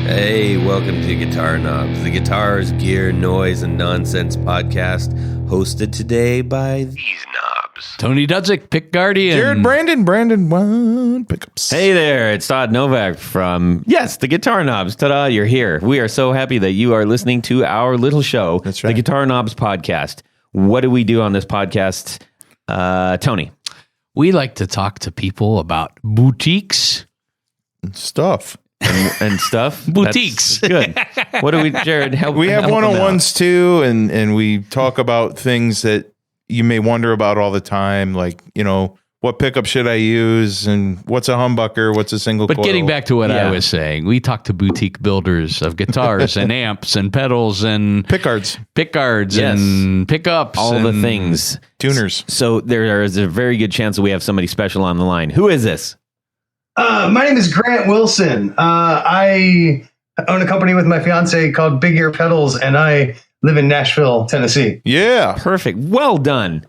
Hey, welcome to Guitar Knobs, the guitars, gear, noise, and nonsense podcast, hosted today by these knobs. Tony Dudzik, Pick Guardian. Jared Brandon one pickups. Hey there, it's Todd Novak from, the Guitar Knobs. Ta-da, you're here. We are so happy that you are listening to our little show, That's right. the Guitar Knobs podcast. What do we do on this podcast, Tony? We like to talk to people about boutiques. Stuff. And stuff? Boutiques. That's good. What do we, Jared, help We have help them one-on-ones too, and we talk about things that you may wonder about all the time, like, you know, what pickup should I use, and what's a humbucker, what's a single But coil. getting back to what Yeah. I was saying, we talk to boutique builders of guitars and amps and pedals and Pickguards, pickguards Yes. and pickups. all and the things. tuners. So there is a very good chance that we have somebody special on the line. Who is this? My name is Grant Wilson. I own a company with my fiance called Big Ear Pedals, and I live in Nashville, Tennessee. Yeah. Perfect. Well done.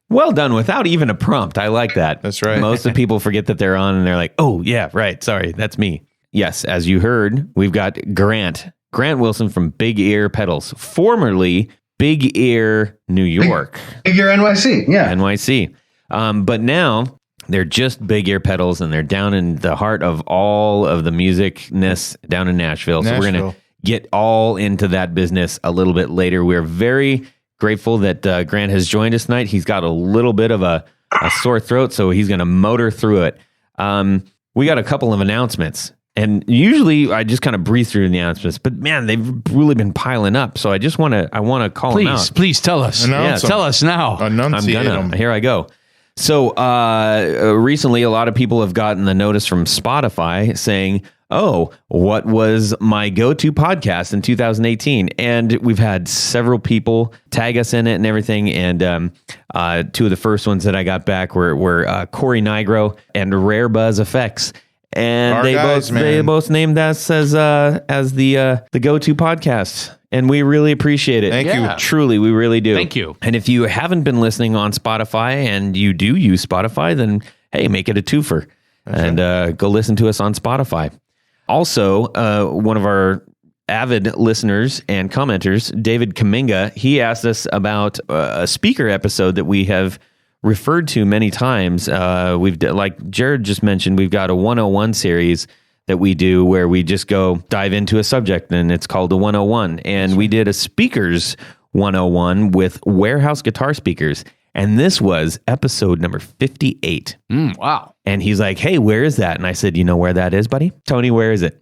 Well done without even a prompt. I like that. That's right. Most of the people forget that they're on and they're like, oh, yeah, right. Sorry, that's me. Yes, as you heard, we've got Grant Wilson from Big Ear Pedals, formerly Big Ear New York, Big Ear NYC, yeah. NYC. But now they're just Big Ear Pedals, and they're down in the heart of all of the musicness down in Nashville. So we're going Nashville. to get all into that business a little bit later. We're very grateful that Grant has joined us tonight. He's got a little bit of a sore throat, so he's going to motor through it. We got a couple of announcements, and usually I just kind of breeze through the announcements, but man, they've really been piling up. So I want to call them out. Please tell us. Announce them. Tell us now. Enunciate them. Here I go. So recently, a lot of people have gotten the notice from Spotify saying, oh, what was my go-to podcast in 2018? And we've had several people tag us in it and everything. And two of the first ones that I got back were Corey Nigro and Rare Buzz Effects. And Our they guys, man. both named us as the go-to podcast. And we really appreciate it. Thank you. Truly, we really do. Thank you. And if you haven't been listening on Spotify and you do use Spotify, then hey, make it a twofer and go listen to us on Spotify. Also, one of our avid listeners and commenters, David Kaminga, he asked us about a speaker episode that we have referred to many times. Like Jared just mentioned, we've got a 101 series that we do where we just go dive into a subject, and it's called the 101. And we did a speakers 101 with warehouse guitar speakers. And this was episode number 58. Wow. And he's like, hey, where is that? And I said, you know where that is, buddy? Tony, where is it?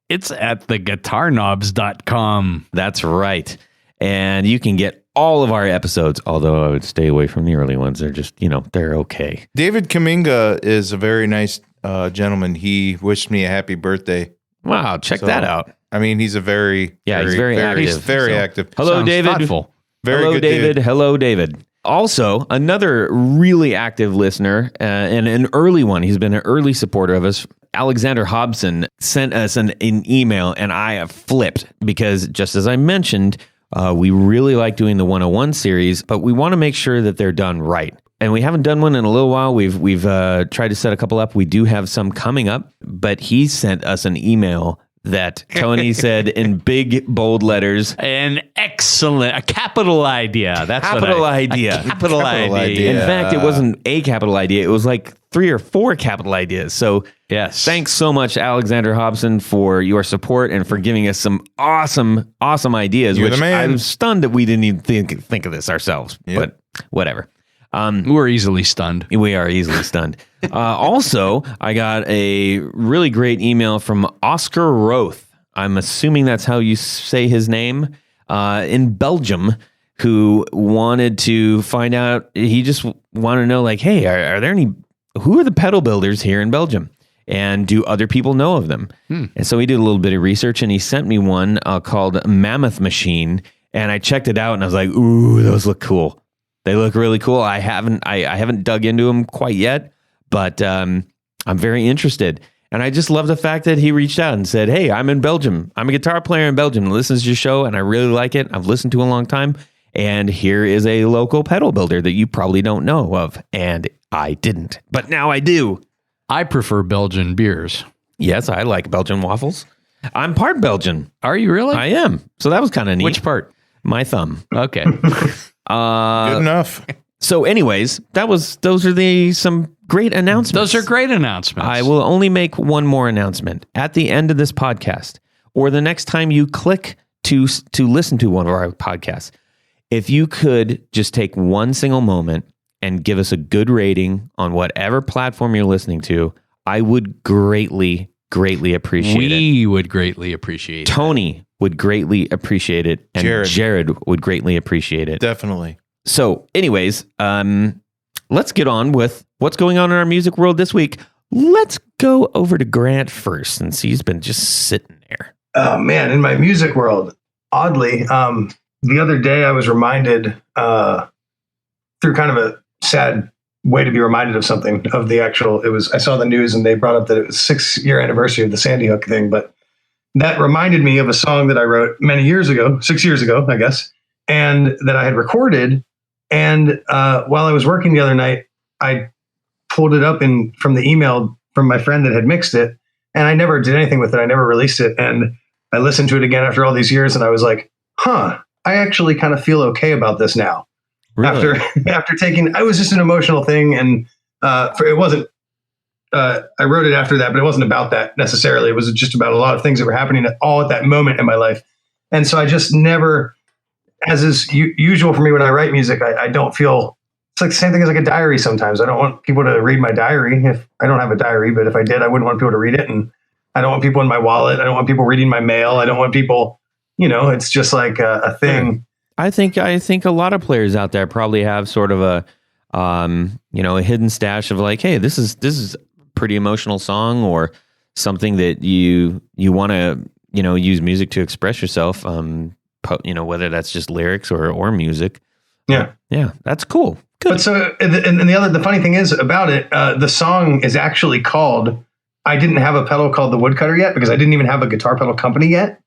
It's at theguitarknobs.com. That's right. And you can get all of our episodes, although I would stay away from the early ones. They're just, they're okay. David Kaminga is a very nice gentleman. He wished me a happy birthday. Wow, check So, that out. I mean, he's He's very active. He's very So- active. Hello, Sounds David. thoughtful. Very Hello, good David. dude. Hello, David. Also, another really active listener and an early one. He's been an early supporter of us. Alexander Hobson sent us an email, and I have flipped because, just as I mentioned, we really like doing the 101 series, but we want to make sure that they're done right. And we haven't done one in a little while. We've tried to set a couple up. We do have some coming up, but he sent us an email that Tony said in big, bold letters. A capital idea. That's Capital idea. Capital idea. In fact, it wasn't a capital idea. It was like 3 or 4 capital ideas. So Yes. thanks so much, Alexander Hobson, for your support and for giving us some awesome ideas. You're which the man. I'm stunned that we didn't even think of this ourselves. Yep. But whatever. We're easily stunned. We are easily stunned. Also, I got a really great email from Oscar Roth. I'm assuming that's how you say his name, in Belgium, who wanted to find out. He just wanted to know, like, hey, are there who are the pedal builders here in Belgium? And do other people know of them? And so he did a little bit of research, and he sent me one called Mammoth Machine. And I checked it out, and I was like, ooh, those look cool. They look really cool. I haven't dug into them quite yet, but I'm very interested. And I just love the fact that he reached out and said, hey, I'm in Belgium. I'm a guitar player in Belgium and listens to your show, and I really like it. I've listened to it a long time. And here is a local pedal builder that you probably don't know of. And I didn't, but now I do. I prefer Belgian beers. Yes, I like Belgian waffles. I'm part Belgian. Are you really? I am. So that was kind of neat. Which part? My thumb. Okay. Good enough. So anyways, those are some great announcements. Those are great announcements. I will only make one more announcement at the end of this podcast, or the next time you click to listen to one of our podcasts. If you could just take one single moment and give us a good rating on whatever platform you're listening to, I would greatly appreciate it. We would greatly appreciate it. Tony would greatly appreciate it, and Jared would greatly appreciate it. Definitely. So anyways, let's get on with what's going on in our music world this week. Let's go over to Grant first, since he's been just sitting there. Oh man, in my music world, oddly, the other day I was reminded through kind of a sad way to be reminded of something of the actual. I saw the news and they brought up that it was 6-year anniversary of the Sandy Hook thing, but that reminded me of a song that I wrote many years ago, 6 years ago, I guess, and that I had recorded. And while I was working the other night, I pulled it up from the email from my friend that had mixed it, and I never did anything with it. I never released it. And I listened to it again after all these years, and I was like, I actually kind of feel okay about this now. Really? After taking, it was just an emotional thing. And it wasn't, I wrote it after that, but it wasn't about that necessarily. It was just about a lot of things that were happening all at that moment in my life. And so I just never, as is usual for me when I write music, I don't feel, it's like the same thing as like a diary sometimes. I don't want people to read my diary. If I don't have a diary, but if I did, I wouldn't want people to read it. And I don't want people in my wallet. I don't want people reading my mail. I don't want people, it's just like a thing. I think a lot of players out there probably have sort of a hidden stash of like, hey, this is a pretty emotional song, or something that you want to, use music to express yourself. Whether that's just lyrics or music. Yeah. Yeah. That's cool. Good. But so, and the funny thing is about it, the song is actually called, I didn't have a pedal called the Woodcutter yet because I didn't even have a guitar pedal company yet.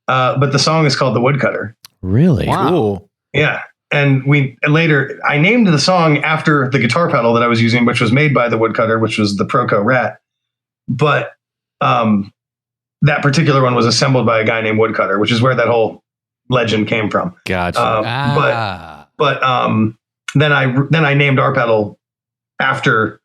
But the song is called the Woodcutter. Really? Wow. Cool. Yeah. And later I named the song after the guitar pedal that I was using, which was made by the Woodcutter, which was the Proco Rat. But that particular one was assembled by a guy named Woodcutter, which is where that whole legend came from. Gotcha. But then I named our pedal after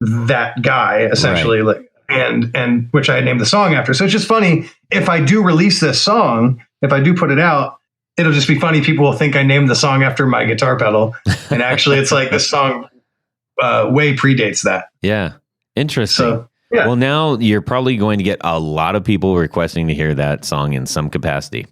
that guy, essentially, Right. and which I had named the song after. So it's just funny, if I do release this song, if I do put it out, it'll just be funny. People will think I named the song after my guitar pedal, and actually it's like the song way predates that. Yeah. Interesting. So yeah. Well, now you're probably going to get a lot of people requesting to hear that song in some capacity.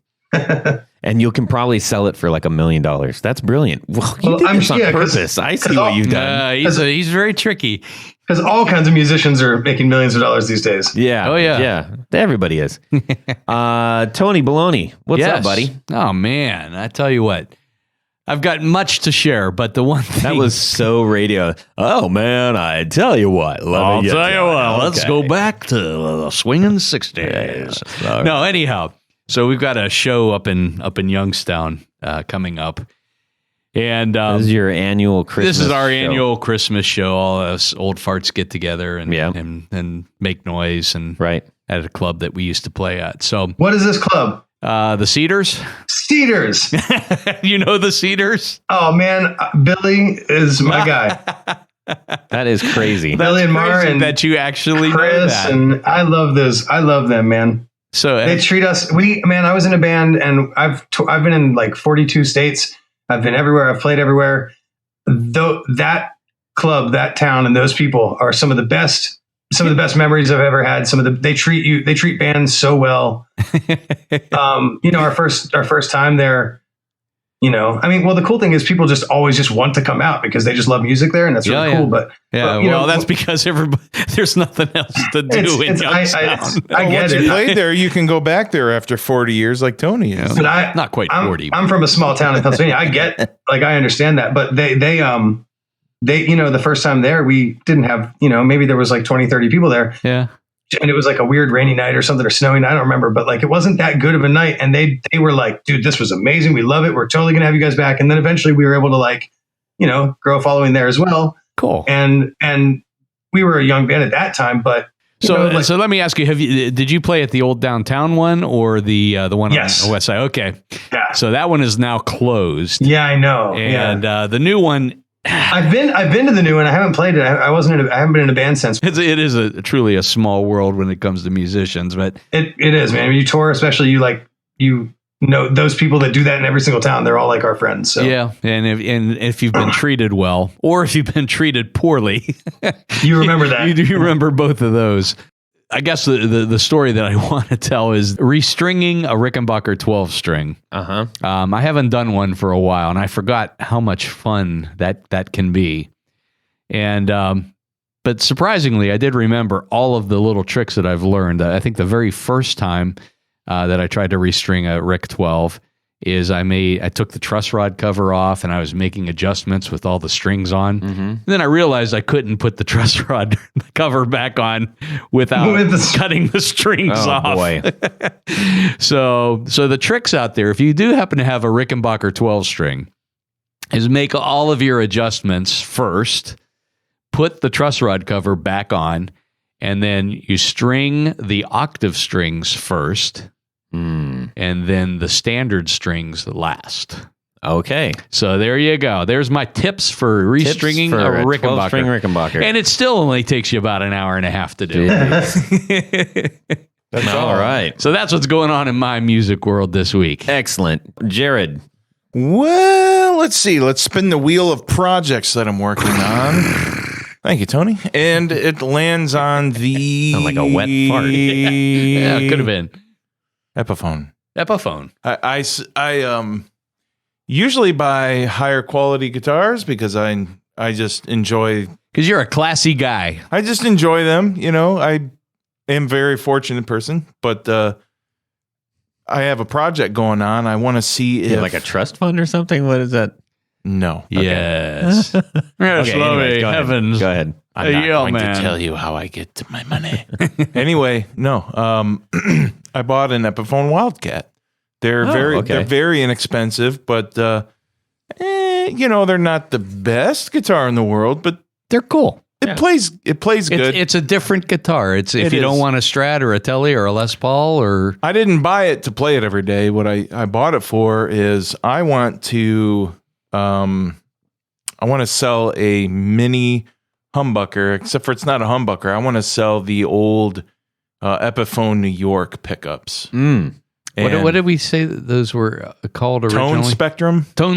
And you can probably sell it for like $1 million. That's brilliant. Well, you did this on purpose. I see what you've done. He's very tricky. Because all kinds of musicians are making millions of dollars these days. Yeah. Oh, yeah. Yeah. Everybody is. Tony Baloney, what's up, buddy? Oh, man. I tell you what. I've got much to share, but the one thing... That was so radio. Oh, man, I tell you what. Let's go back to the swinging 60s. Yeah. No, anyhow. So we've got a show up in Youngstown coming up. And this is your annual Christmas This is our show. annual Christmas show. All us old farts get together and make noise and right at a club that we used to play at. So what is this club? The Cedars. Cedars. You know the Cedars? Oh man, Billy is my guy. That is crazy. Billy and Mar and that you actually Chris know that. And I love this. I love them, man. So they treat us. I was in a band and I've been in like 42 states. I've been everywhere. I've played everywhere. Though that club, that town, and those people are some of the best memories I've ever had. They treat bands so well. Our first time there, the cool thing is people just always want to come out because they just love music there, and that's really cool. But that's because there's nothing else to do in Youngstown. I get Once it. you played there, you can go back there after 40 years like Tony is. But not quite 40. I'm from a small town in Pennsylvania. I understand that, but they the first time there, we didn't have, maybe there was like 20, 30 people there. Yeah. And it was like a weird rainy night or something, or snowing. I don't remember, but like, it wasn't that good of a night. And they were like, dude, this was amazing. We love it. We're totally going to have you guys back. And then eventually we were able to grow a following there as well. Cool. And we were a young band at that time, but So, so let me ask you: did you play at the old downtown one or the one on the west side? Okay, Yeah. So that one is now closed. Yeah, I know. And the new one, I've been to the new one. I haven't played it. I haven't been in a band since. it is truly a small world when it comes to musicians, but It is, man. When you tour, especially you know those people that do that in every single town. They're all like our friends. So yeah. And if you've been treated well, or if you've been treated poorly, you remember that. you remember both of those. I guess the story that I want to tell is restringing a Rickenbacker 12 string. Uh-huh. I haven't done one for a while, and I forgot how much fun that can be. And but surprisingly, I did remember all of the little tricks that I've learned. I think the very first time that I tried to restring a Rick 12 is I took the truss rod cover off and I was making adjustments with all the strings on. Mm-hmm. And then I realized I couldn't put the truss rod cover back on without cutting the strings off. Boy. So the tricks out there, if you do happen to have a Rickenbacker 12 string, is make all of your adjustments first, put the truss rod cover back on, and then you string the octave strings first. And then the standard strings last. Okay. So there you go. There's my tips for restringing a Rickenbacker. 12-string Rickenbacker. And it still only takes you about an hour and a half to do. That's all right. So that's what's going on in my music world this week. Excellent. Jared. Well, let's see. Let's spin the wheel of projects that I'm working on. Thank you, Tony. And it lands on the... Sound like a wet fart. Yeah, it could have been. Epiphone. I usually buy higher quality guitars because I just enjoy. Because you're a classy guy. I just enjoy them. You know, I am a very fortunate person, but I have a project going on. I want to see if like a trust fund or something. What is that? No. Yes. Okay, anyways, go heavens. Go ahead. I'm not going to tell you how I get to my money. Anyway, no. I bought an Epiphone Wildcat. They're very inexpensive, but you know, they're not the best guitar in the world, but they're cool. It plays good. It's a different guitar. If you don't want a Strat or a Tele or a Les Paul or I didn't buy it to play it every day. What I bought it for is I want to sell a mini humbucker, except for it's not a humbucker. I want to sell the old Epiphone New York pickups. What did we say that those were called originally? Tone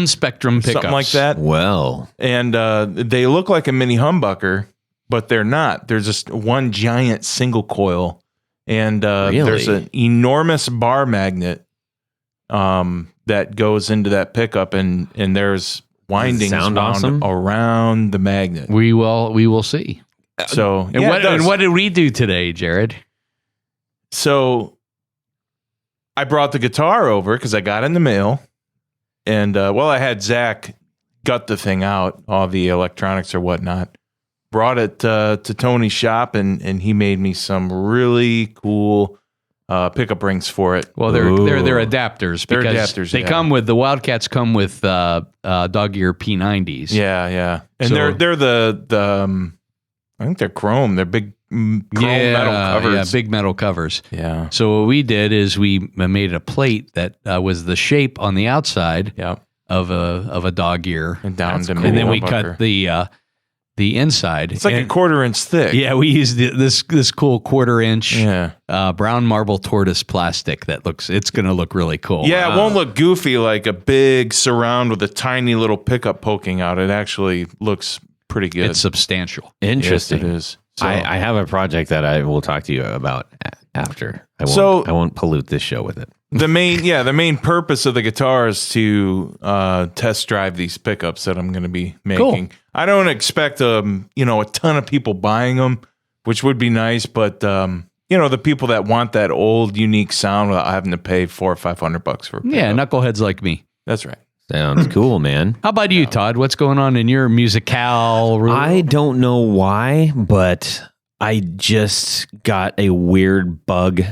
Spectrum pickups. Something like that. Well. And they look like a mini humbucker, but they're not. They're just one giant single coil. And there's an enormous bar magnet that goes into that pickup, and there's windings around the magnet. We will see. So, and what did we do today, Jared? So I brought the guitar over because I got in the mail, and I had Zach gut the thing out, all the electronics or whatnot. Brought it to Tony's shop, and he made me some really cool pickup rings for it. Well, they're adapters. They're adapters. They come with the Wildcats come with dog ear P90s. Yeah, and so, they're the I think they're chrome. They're big chrome metal covers. Yeah, big metal covers. Yeah. So what we did is we made a plate that was the shape on the outside of a dog ear, and down to and then we cut the inside. It's like a 1/4 inch thick. Yeah, we used this cool 1/4 inch brown marble tortoise plastic it's going to look really cool. Yeah, it won't look goofy like a big surround with a tiny little pickup poking out. It actually looks pretty good. It's substantial. Interesting. Yes, it is. So, I have a project that I will talk to you about after. I won't pollute this show with it. The main purpose of the guitar is to test drive these pickups that I'm going to be making. Cool. I don't expect a ton of people buying them, which would be nice, but the people that want that old unique sound without having to pay $400 or $500 for a pickup. Yeah, knuckleheads like me. That's right. Sounds cool, man. How about you, Todd? What's going on in your musicale? I don't know why, but I just got a weird bug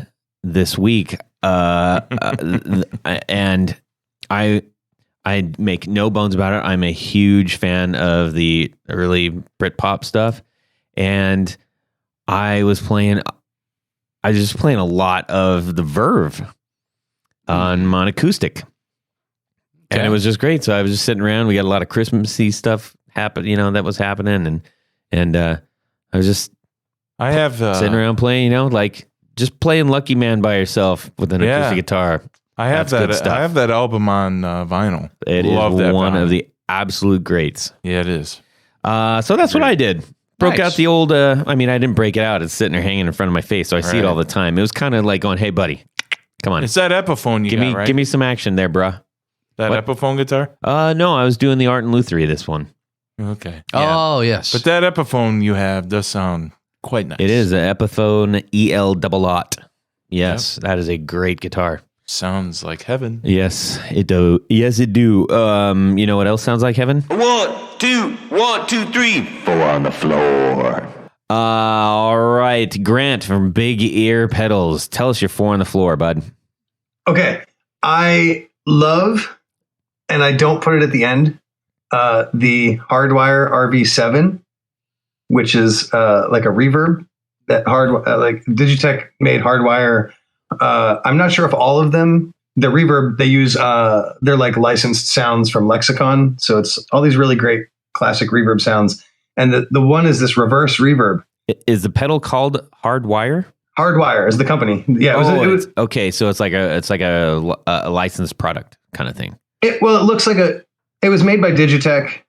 this week. And I make no bones about it. I'm a huge fan of the early Britpop stuff, and I was playing I was just playing a lot of the Verve on acoustic. And it was just great. So I was just sitting around. We got a lot of Christmassy stuff happen, that was happening. And I was just sitting around playing, like just playing Lucky Man by yourself with an acoustic guitar. I have that album on vinyl. It is one of the absolute greats. Yeah, it is. So that's what I did. Broke out the old, I didn't break it out. It's sitting there hanging in front of my face. So I see it all the time. It was kind of like going, hey, buddy, come on. It's that Epiphone you got, right? Give me some action there, bruh. That Epiphone guitar? No, I was doing the Art and Lutherie, this one. Okay. Yeah. Oh, yes. But that Epiphone you have does sound quite nice. It is an Epiphone EL-double-aught. Yes, that is a great guitar. Sounds like heaven. Yes, it do. Yes, it do. You know what else sounds like heaven? 1, 2, 1, 2, 3. 4 on the floor. All right, Grant from Big Ear Pedals. Tell us your 4 on the floor, bud. Okay. I love, and I don't put it at the end, the Hardwire RV7, which is like a reverb that like Digitech made Hardwire. I'm not sure if all of them, the reverb they use, they're like licensed sounds from Lexicon. So it's all these really great classic reverb sounds. And the one is this reverse reverb. Is the pedal called Hardwire? Hardwire is the company. Yeah. It was okay. So it's like a licensed product kind of thing. It looks like it was made by Digitech.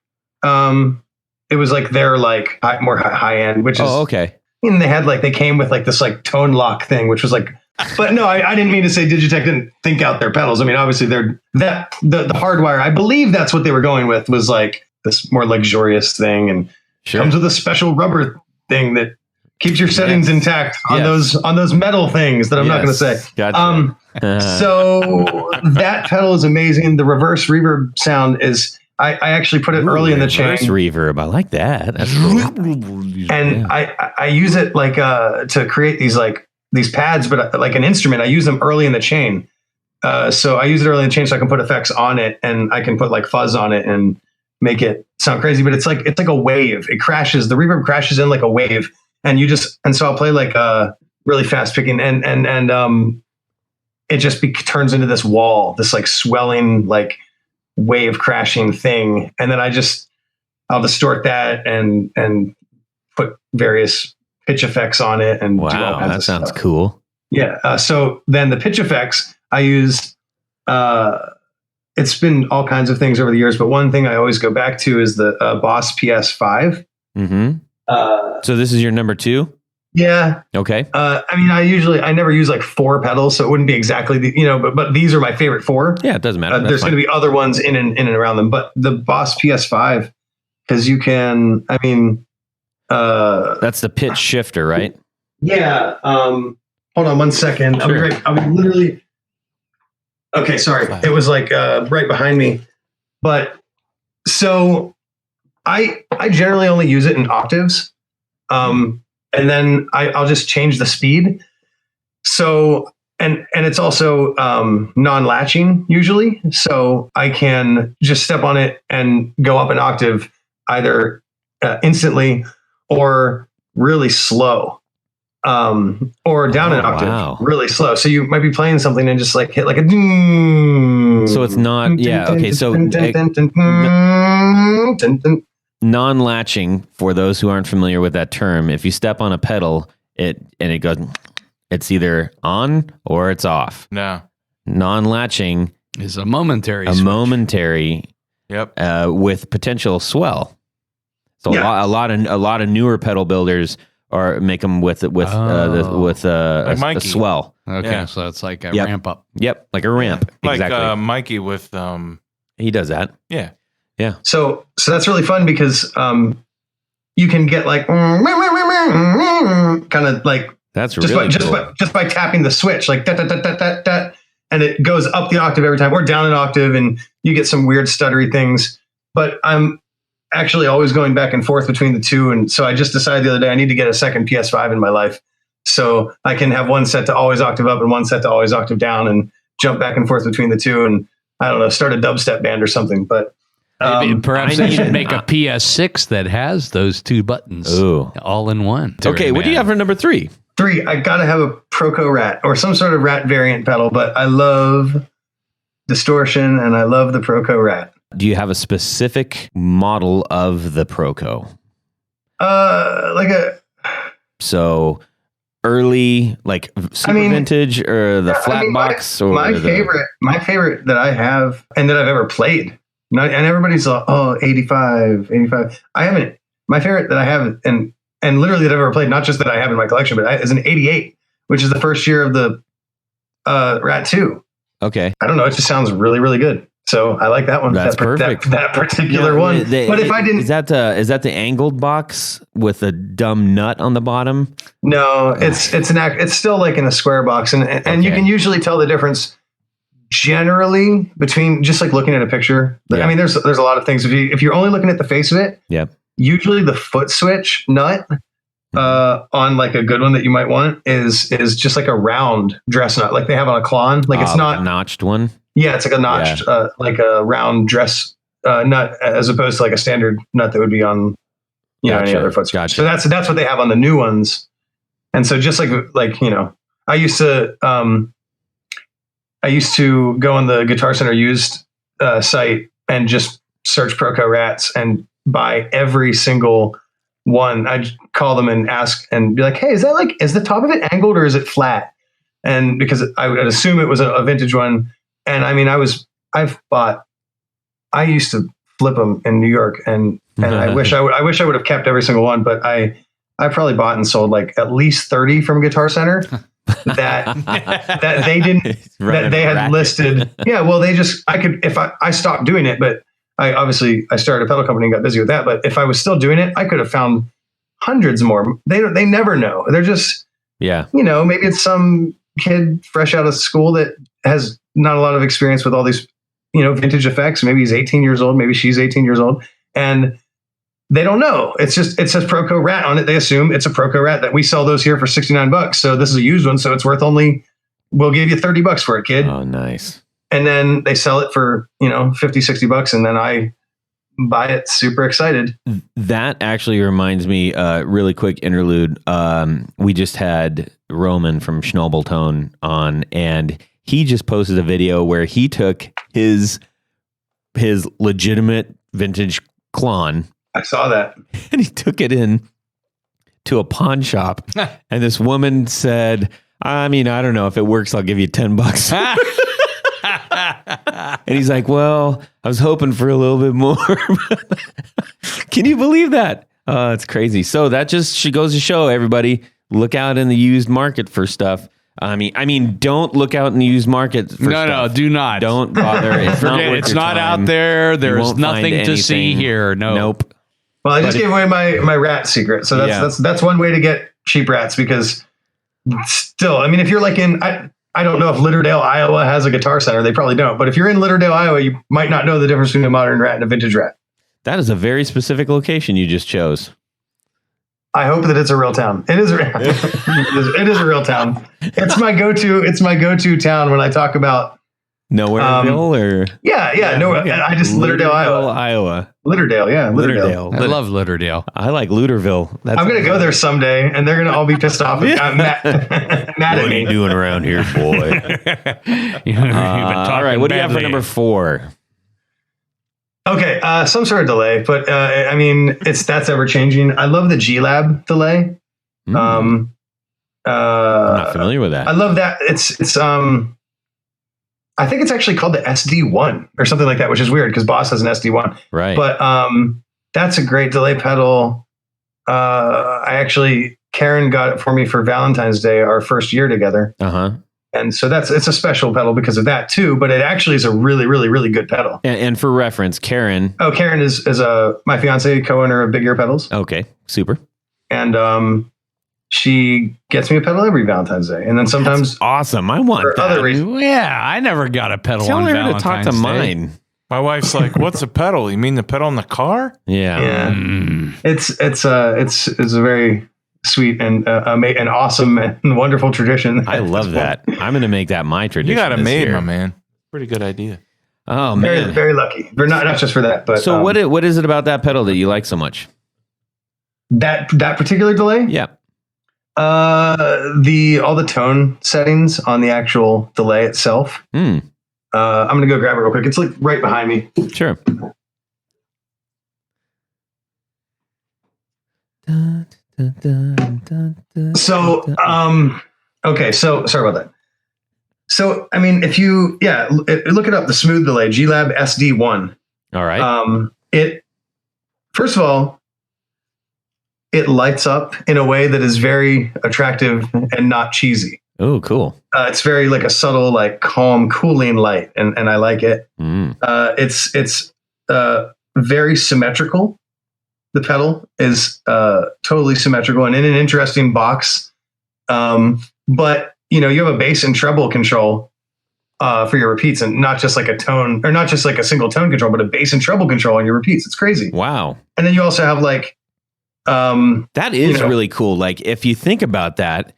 It was like their like more high end, which is, okay. And they came with like this like tone lock thing, which was like, but no, I didn't mean to say Digitech didn't think out their pedals. I mean, obviously the Hardwire, I believe that's what they were going with, was like this more luxurious thing, and comes with a special rubber thing that keeps your settings intact on those metal things that I'm not going to say. Gotcha. So that pedal is amazing. The reverse reverb sound is, I actually put it early in the chain. Reverse reverb. I like that. That's cool. And I use it like to create these pads, but like an instrument, I use them early in the chain. So I use it early in the chain so I can put effects on it, and I can put like fuzz on it and make it sound crazy. But it's like a wave. It crashes. The reverb crashes in like a wave, and so I'll play like really fast picking, and it just turns into this wall, this like swelling like wave crashing thing, and then I'll distort that and put various pitch effects on it, and do all kinds that of sounds stuff. cool. Yeah. So then the pitch effects I use, it's been all kinds of things over the years, but one thing I always go back to is the Boss PS5. Mm-hmm. So this is your number 2? Yeah. Okay. I never use like 4 pedals, so it wouldn't be exactly but these are my favorite 4. Yeah, it doesn't matter. There's going to be other ones in and around them, but the Boss PS5, because you can, that's the pitch shifter, right? Yeah. Hold on 1 second. Sure. I'll be right. I'll be literally. Okay. Sorry. It was like right behind me, but so I generally only use it in octaves. And then I'll just change the speed. So, and it's also non-latching usually. So I can just step on it and go up an octave either instantly or really slow, or down an octave really slow. So you might be playing something and just like hit like a ding. So it's not, okay. So non-latching, for those who aren't familiar with that term, if you step on a pedal, it goes, it's either on or it's off. No. Non-latching is a momentary. Yep. With potential swell. So a lot of newer pedal builders make them with a swell. Okay, so it's like a ramp up. Yep, like a ramp. Like exactly. Mikey with he does that. Yeah. Yeah. So that's really fun because you can get like kind of like that's just really just by tapping the switch, like da, da, da, da, da, da, and it goes up the octave every time or down an octave, and you get some weird stuttery things. But I'm actually always going back and forth between the two, and so I just decided the other day I need to get a second PS5 in my life, so I can have one set to always octave up and one set to always octave down, and jump back and forth between the two, and I don't know, start a dubstep band or something. But perhaps they should make a PS6 that has those 2 buttons all in one. Okay, what do you have for number 3? 3, I gotta have a Proco Rat or some sort of Rat variant pedal, but I love distortion and I love the Proco Rat. Do you have a specific model of the Proco? So early, like super vintage, or the flat box, or my favorite that I have and that I've ever played. And everybody's like, oh, 85. I haven't. My favorite that I have and literally that I've ever played, not just that I have in my collection, but is an 88, which is the first year of the Rat 2. Okay. I don't know. It just sounds really, really good. So I like that one. That's perfect. That particular one. But if I didn't, is that the angled box with a dumb nut on the bottom? No, it's still like in a square box, and Okay. you can usually tell the difference generally between just like looking at a picture. Yeah. I mean, there's a lot of things. If you're only looking at the face of it, Yep. usually the foot switch nut on like a good one that you might want is just like a round dress nut, like they have on a Klon. Like it's not a notched one. Yeah, it's like a notched, like a round dress nut, as opposed to like a standard nut that would be on, any other foot. Gotcha. So that's what they have on the new ones. And so just like I used to go on the Guitar Center used site and just search Proco Rats and buy every single one. I'd call them and ask and be like, hey, is the top of it angled or is it flat? And because I would assume it was a vintage one. And I mean, I used to flip them in New York, and I wish I would have kept every single one, but I probably bought and sold like at least 30 from Guitar Center that they didn't, that they had listed. Yeah. Well, I stopped doing it, but I started a pedal company and got busy with that. But if I was still doing it, I could have found hundreds more. They never know. They're just, maybe it's some kid fresh out of school that has not a lot of experience with all these, vintage effects. Maybe he's 18 years old. Maybe she's 18 years old. And they don't know. It says Proco Rat on it. They assume it's a Proco Rat that we sell those here for $69. So this is a used one. So it's worth we'll give you $30 for it, kid. Oh, nice. And then they sell it for, $50, $60. And then I buy it super excited. That actually reminds me, really quick interlude. We just had Roman from Schnobeltone on, and he just posted a video where he took his legitimate vintage Klon. I saw that. And he took it in to a pawn shop. And this woman said, I mean, I don't know if it works. I'll give you $10. And he's like, well, I was hoping for a little bit more. Can you believe that? It's crazy. So that just goes to show everybody, look out in the used market for stuff. I mean, don't look out in the used market for stuff. No, do not. Don't bother. It's not out there. There's nothing to see here. No. Nope. Well, I just gave away my rat secret. So that's one way to get cheap rats, because still, I mean, if you're like I don't know if Litterdale, Iowa has a Guitar Center. They probably don't. But if you're in Litterdale, Iowa, you might not know the difference between a modern rat and a vintage rat. That is a very specific location you just chose. I hope that it's a real town. It is. It is a real town. It's my go-to. It's my go-to town when I talk about Nowhereville or I just Litterdale, Iowa. Litterdale, yeah, Litterdale. I love Litterdale. I like Luterville. I'm gonna go there someday, and they're gonna all be pissed off and mad at What are me. you doing around here, boy? All right, what do you have for number 4? Okay, some sort of delay, but I mean, that's ever changing. I love the G Lab delay. I'm not familiar with that. I love that. It's I think it's actually called the SD1 or something like that, which is weird because Boss has an SD1. Right. But that's a great delay pedal. Karen got it for me for Valentine's Day, our first year together. Uh-huh. And so it's a special pedal because of that too, but it actually is a really, really, really good pedal. And for reference, Karen. Oh, Karen is my fiance, co-owner of Big Ear Pedals. Okay, super. And she gets me a pedal every Valentine's Day. And then sometimes That's awesome. I want for that. other reasons. Yeah, I never got a pedal Tell on her Valentine's to talk to Day. mine. My wife's like, "What's a pedal? You mean the pedal in the car?" Yeah. Yeah. It's a very sweet and an awesome and wonderful tradition. I love that. I'm going to make that my tradition. You got it this made, year. my man. Pretty good idea. Oh Very, man. very lucky. But not just for that, but So what is it about that pedal that you like so much? that particular delay? Yeah. All the tone settings on the actual delay itself. I'm gonna go grab it real quick. It's like right behind me. Sure. So, okay. So sorry about that. So, I mean, if you, look it up, the smooth delay, G-Lab SD1. All right. It, first of all, it lights up in a way that is very attractive and not cheesy. Oh, cool. It's very like a subtle, like calm, cooling light. And I like it. It's very symmetrical. The pedal is totally symmetrical and in an interesting box. But you have a bass and treble control for your repeats, and not just like a tone, or not just like a single tone control, but a bass and treble control on your repeats. It's crazy. Wow. And then you also have like that is really cool. Like if you think about that,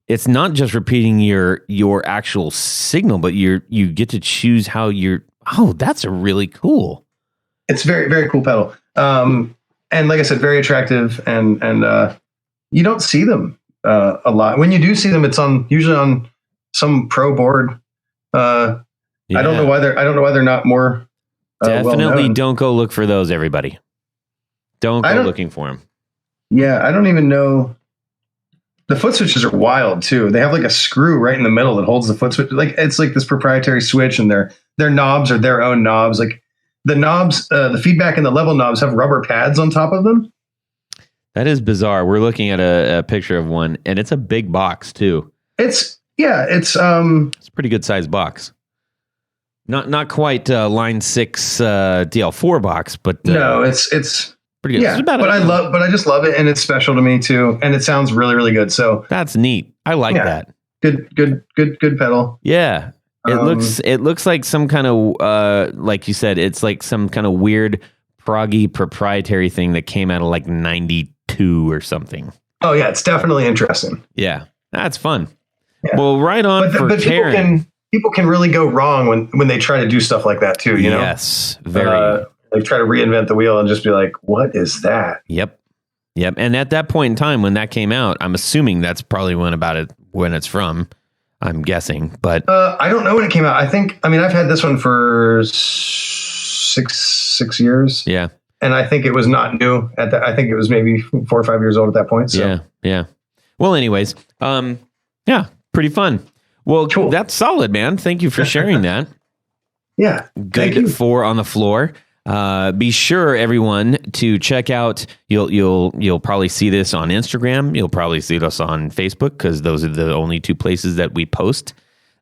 it's not just repeating your actual signal, but you get to choose how you're. Oh, that's a really cool. It's very, very cool pedal. And like I said, very attractive, and you don't see them a lot. When you do see them, it's usually on some pro board. I don't know why they're not more. Definitely well-known. don't go look for those, everybody. Don't go looking for them. Yeah, I don't even know. The foot switches are wild too. They have like a screw right in the middle that holds the foot switch. Like it's like this proprietary switch, and their knobs are their own knobs. Like the knobs, the feedback and the level knobs have rubber pads on top of them. That is bizarre. We're looking at a picture of one, and it's a big box too. It's a pretty good sized box. Not quite line 6 DL4 box, but no, it's pretty good. Yeah, but I just love it, and it's special to me too, and it sounds really, really good. So that's neat. I like that. Good pedal. Yeah. It looks like some kind of like you said, it's like some kind of weird proggy proprietary thing that came out of like 92 or something. Oh yeah, it's definitely interesting. Yeah, that's fun. Yeah. Well, right on but Karen. People can really go wrong when they try to do stuff like that too. You know? Yes, very. They try to reinvent the wheel and just be like, "What is that?" Yep. And at that point in time when that came out, I'm assuming that's probably when it's from. I'm guessing, but I don't know when it came out. I've had this one for six years. Yeah, and I think it was not new at that. I think it was maybe 4 or 5 years old at that point. So. Yeah. Well, anyways, yeah, pretty fun. Well, cool. That's solid, man. Thank you for sharing that. Yeah, good for on the floor. Be sure, everyone, to check out. You'll probably see this on Instagram. You'll probably see us on Facebook because those are the only two places that we post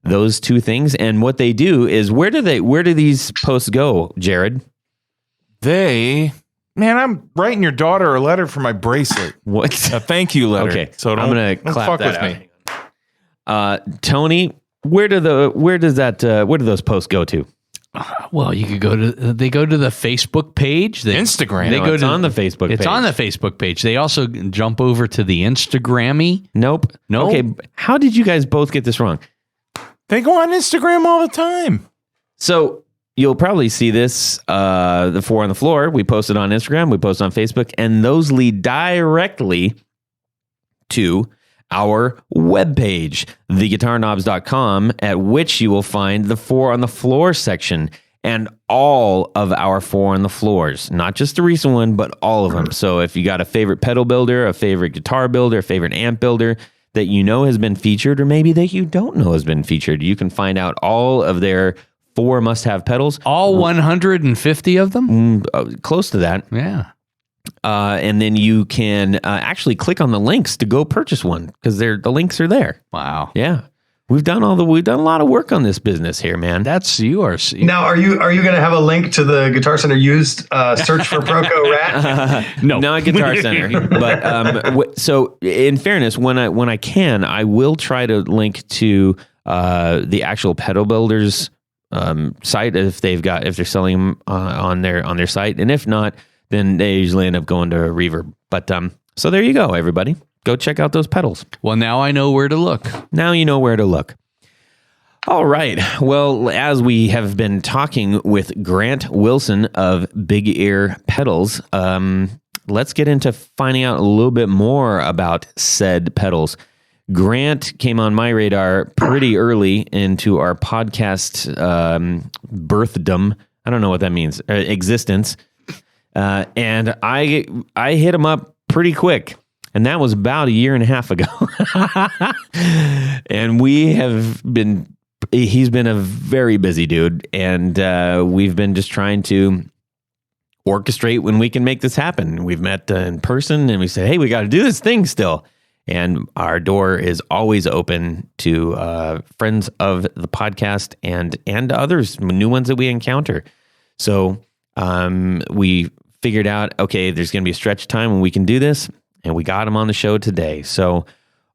those two things. And what they do is where do these posts go, Jared? I'm writing your daughter a letter for my bracelet. What? A thank you letter. Okay, so I'm gonna clap that with me. Tony, where do those posts go to? Well, you could go to the Facebook page, Instagram. It's on the Facebook page. It's on the Facebook page. They also jump over to the Instagrammy. Nope. No. Okay. How did you guys both get this wrong? They go on Instagram all the time. So you'll probably see this, the 4 on the floor. We post it on Instagram. We post on Facebook, and those lead directly to our webpage, theguitarknobs.com, at which you will find the 4 on the floor section and all of our 4 on the floors, not just the recent one, but all of them. So if you got a favorite pedal builder, a favorite guitar builder, a favorite amp builder that you know has been featured, or maybe that you don't know has been featured, you can find out all of their 4 must-have pedals. All 150 of them? Close to that. Yeah. And then you can actually click on the links to go purchase one because the links are there. Wow. Yeah, we've done a lot of work on this business here, man. That's yours. Now, are you going to have a link to the Guitar Center used search for Proco Rat? No, not Guitar Center. But so, in fairness, when I can, I will try to link to the actual pedal builders site if they're selling them on their site, and if not, then they usually end up going to Reverb. But so there you go, everybody. Go check out those pedals. Well, now I know where to look. Now you know where to look. All right. Well, as we have been talking with Grant Wilson of Big Ear Pedals, let's get into finding out a little bit more about said pedals. Grant came on my radar pretty early into our podcast birthdom. I don't know what that means. Existence. And I hit him up pretty quick. And that was about a year and a half ago. And he's been a very busy dude. And we've been just trying to orchestrate when we can make this happen. We've met in person and we said, hey, we got to do this thing still. And our door is always open to friends of the podcast and others, new ones that we encounter. So we figured out, okay, there's going to be a stretch of time when we can do this. And we got him on the show today. So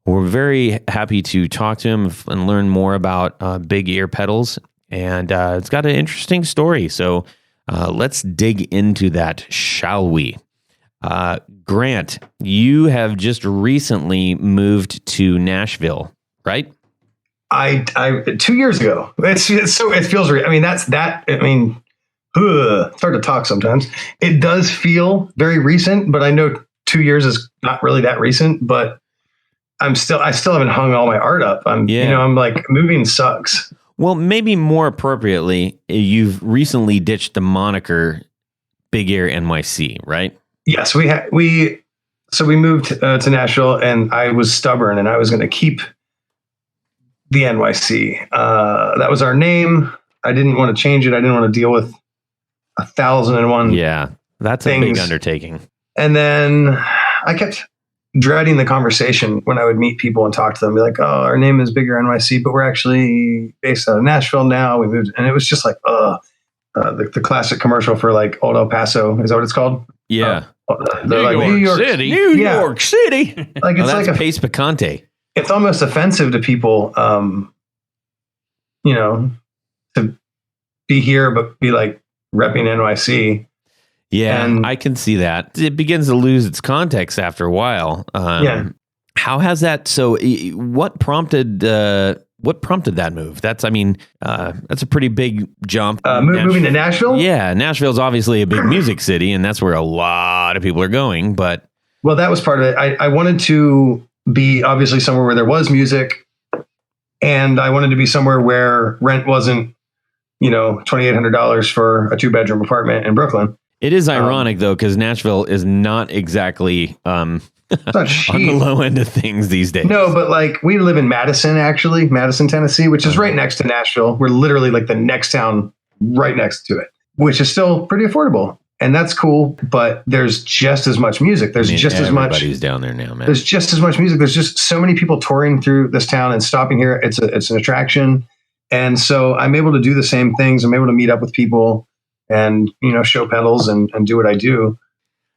we're very happy to talk to him and learn more about big ear pedals. And it's got an interesting story. So let's dig into that, shall we? Grant, you have just recently moved to Nashville, right? I 2 years ago. It feels real. I mean, it's hard to talk sometimes. It does feel very recent, but I know 2 years is not really that recent, but I still haven't hung all my art up. I'm like, moving sucks. Well, maybe more appropriately, you've recently ditched the moniker Big Ear NYC, right? Yes, we moved to Nashville, and I was stubborn, and I was going to keep the NYC. That was our name. I didn't want to change it. I didn't want to deal with 1,001. Yeah, that's a big undertaking. And then I kept dreading the conversation when I would meet people and talk to them. Be like, oh, our name is Bigger NYC, but we're actually based out of Nashville now. We moved, and it was just like, the classic commercial for like Old El Paso. Is that what it's called? Yeah. New York City. New York City. Like it's like a Pace Picante. It's almost offensive to people, to be here but be like repping NYC. Yeah, and I can see that. It begins to lose its context after a while. How has that? So, what prompted that move? That's a pretty big jump. Moving to Nashville? Yeah, Nashville's obviously a big music city, and that's where a lot of people are going. But well, that was part of it. I wanted to be obviously somewhere where there was music, and I wanted to be somewhere where rent wasn't, $2,800 for a 2-bedroom apartment in Brooklyn. It is ironic though, because Nashville is not exactly on the low end of things these days. No, but like we live in Madison, Tennessee, which is right next to Nashville. We're literally like the next town right next to it, which is still pretty affordable. And that's cool, but there's just as much music. There's just as much. Everybody's down there now, man. There's just as much music. There's just so many people touring through this town and stopping here. It's an attraction. And so I'm able to do the same things. I'm able to meet up with people and, show pedals and do what I do.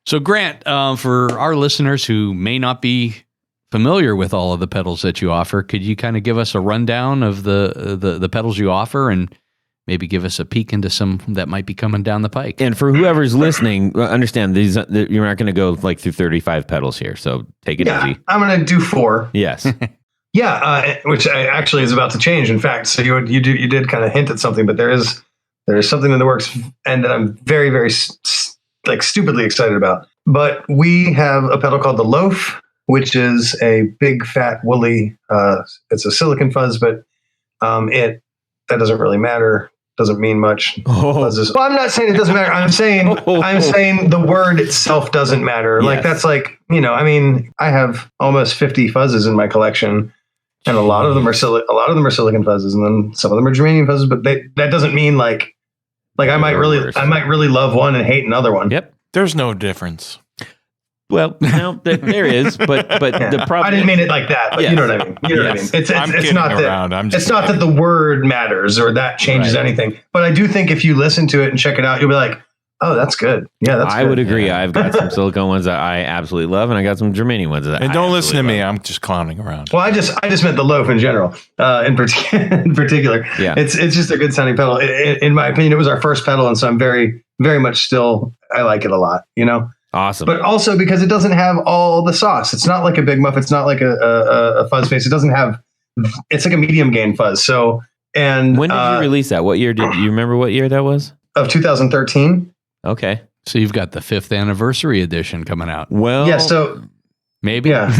So Grant, for our listeners who may not be familiar with all of the pedals that you offer, could you kind of give us a rundown of the pedals you offer and maybe give us a peek into some that might be coming down the pike? And for whoever's listening, understand you're not going to go like through 35 pedals here. So take it easy. I'm going to do 4. Yes. Yeah. Which actually is about to change. In fact, so you did kind of hint at something, but there is something in the works and that I'm very, very stupidly excited about. But we have a pedal called the Loaf, which is a big, fat, woolly, it's a silicon fuzz, but that doesn't really matter. Doesn't mean much. Well, I'm not saying it doesn't matter. I'm saying the word itself doesn't matter. Yes. Like that's like, I have almost 50 fuzzes in my collection. And a lot of them are silicon fuzzes, and then some of them are germanium fuzzes. But that doesn't mean like I might really love one and hate another one. Yep, there's no difference. Well, no, there is, but yeah. The problem. I didn't mean it like that, but yes. You know what I mean. You know what I mean. It's not that. It's not that the word matters or that changes anything. But I do think if you listen to it and check it out, you'll be like, oh, that's good. Yeah, that's I good. would agree. Yeah. I've got some silicone ones that I absolutely love, and I got some germanium ones that and don't listen to me. I'm just clowning around. Well, I just meant the Loaf in general, in particular. Yeah. It's just a good sounding pedal. In my opinion, it was our first pedal, and so I'm very, very much still, I like it a lot, Awesome. But also because it doesn't have all the sauce. It's not like a Big Muff. It's not like a fuzz face. It doesn't have, it's like a medium gain fuzz. So, and when did you release that? What year you remember what year that was? Of 2013. Okay. So you've got the 5th anniversary edition coming out. Well, Yeah. So Maybe. yeah.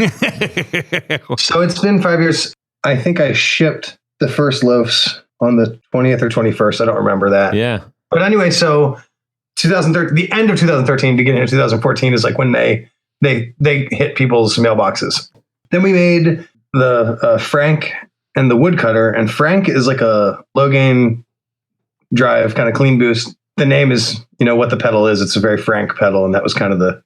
So it's been 5 years. I think I shipped the first loaves on the 20th or 21st. I don't remember that. yeah. But anyway, so 2013, the end of 2013, beginning of 2014 is like when they hit people's mailboxes. Then we made the Frank and the woodcutter, and Frank is like a low gain drive kind of clean boost. The name is, what the pedal is. It's a very Frank pedal, and that was kind of the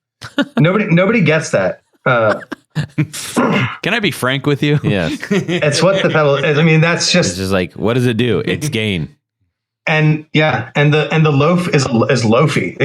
nobody gets that. Can I be frank with you? Yes. It's what the pedal is. I mean, that's It's just just like, what does it do? It's gain. and the loaf is loafy.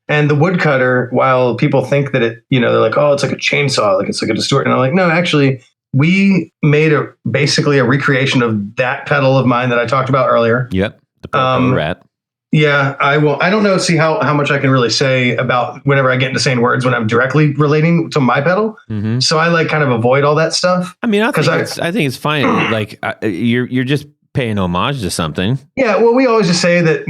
And the woodcutter, while people think that they're like, oh, it's like a chainsaw, like it's like a distort. And I'm like, no, actually, we made basically a recreation of that pedal of mine that I talked about earlier. Yep. The purple rat. Yeah, I will. I don't know. See how much I can really say about whenever I get into saying words when I'm directly relating to my pedal. Mm-hmm. So I like kind of avoid all that stuff. I mean, I think it's fine. Like you're just paying homage to something. Yeah. Well, we always just say that,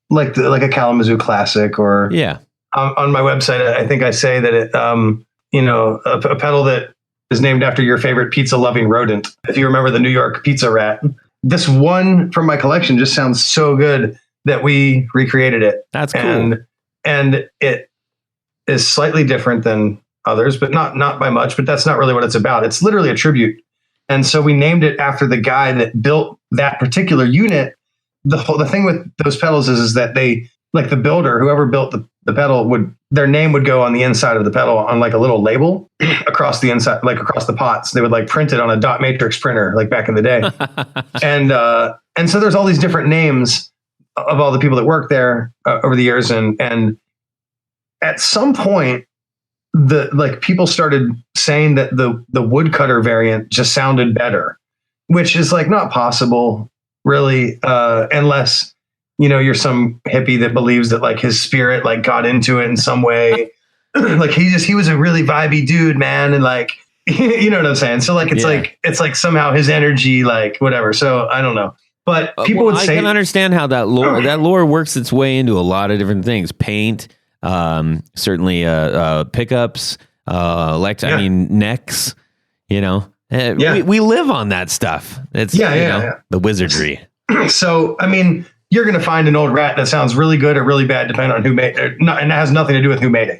like a Kalamazoo classic or Yeah. on my website, I think I say that it, a pedal that is named after your favorite pizza loving rodent. If you remember the New York pizza rat, this one from my collection just sounds so good that we recreated it. That's cool. And it is slightly different than others, but not by much, but that's not really what it's about. It's literally a tribute. And so we named it after the guy that built that particular unit. The thing with those pedals is that they, like the builder, whoever built the pedal, their name would go on the inside of the pedal on like a little label across the inside, like across the pots. They would like print it on a dot matrix printer, like back in the day. And so there's all these different names of all the people that worked there over the years. And at some point, people started saying that the woodcutter variant just sounded better, which is like not possible really, unless you're some hippie that believes that like his spirit like got into it in some way. Like he was a really vibey dude, man, and like you know what I'm saying. So like it's like somehow his energy, like whatever. So I don't know, but people would say I can understand how that lore works its way into a lot of different things. Paint, certainly pickups, I mean necks. We live on that stuff. It's the wizardry. So I mean, you're going to find an old rat that sounds really good or really bad, depending on who made it. And it has nothing to do with who made it.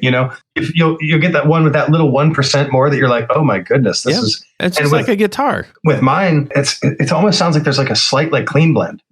If you'll get that one with that little 1% more that you're like, oh my goodness, this is. It's just like a guitar. With mine, it almost sounds like there's like a slight like clean blend,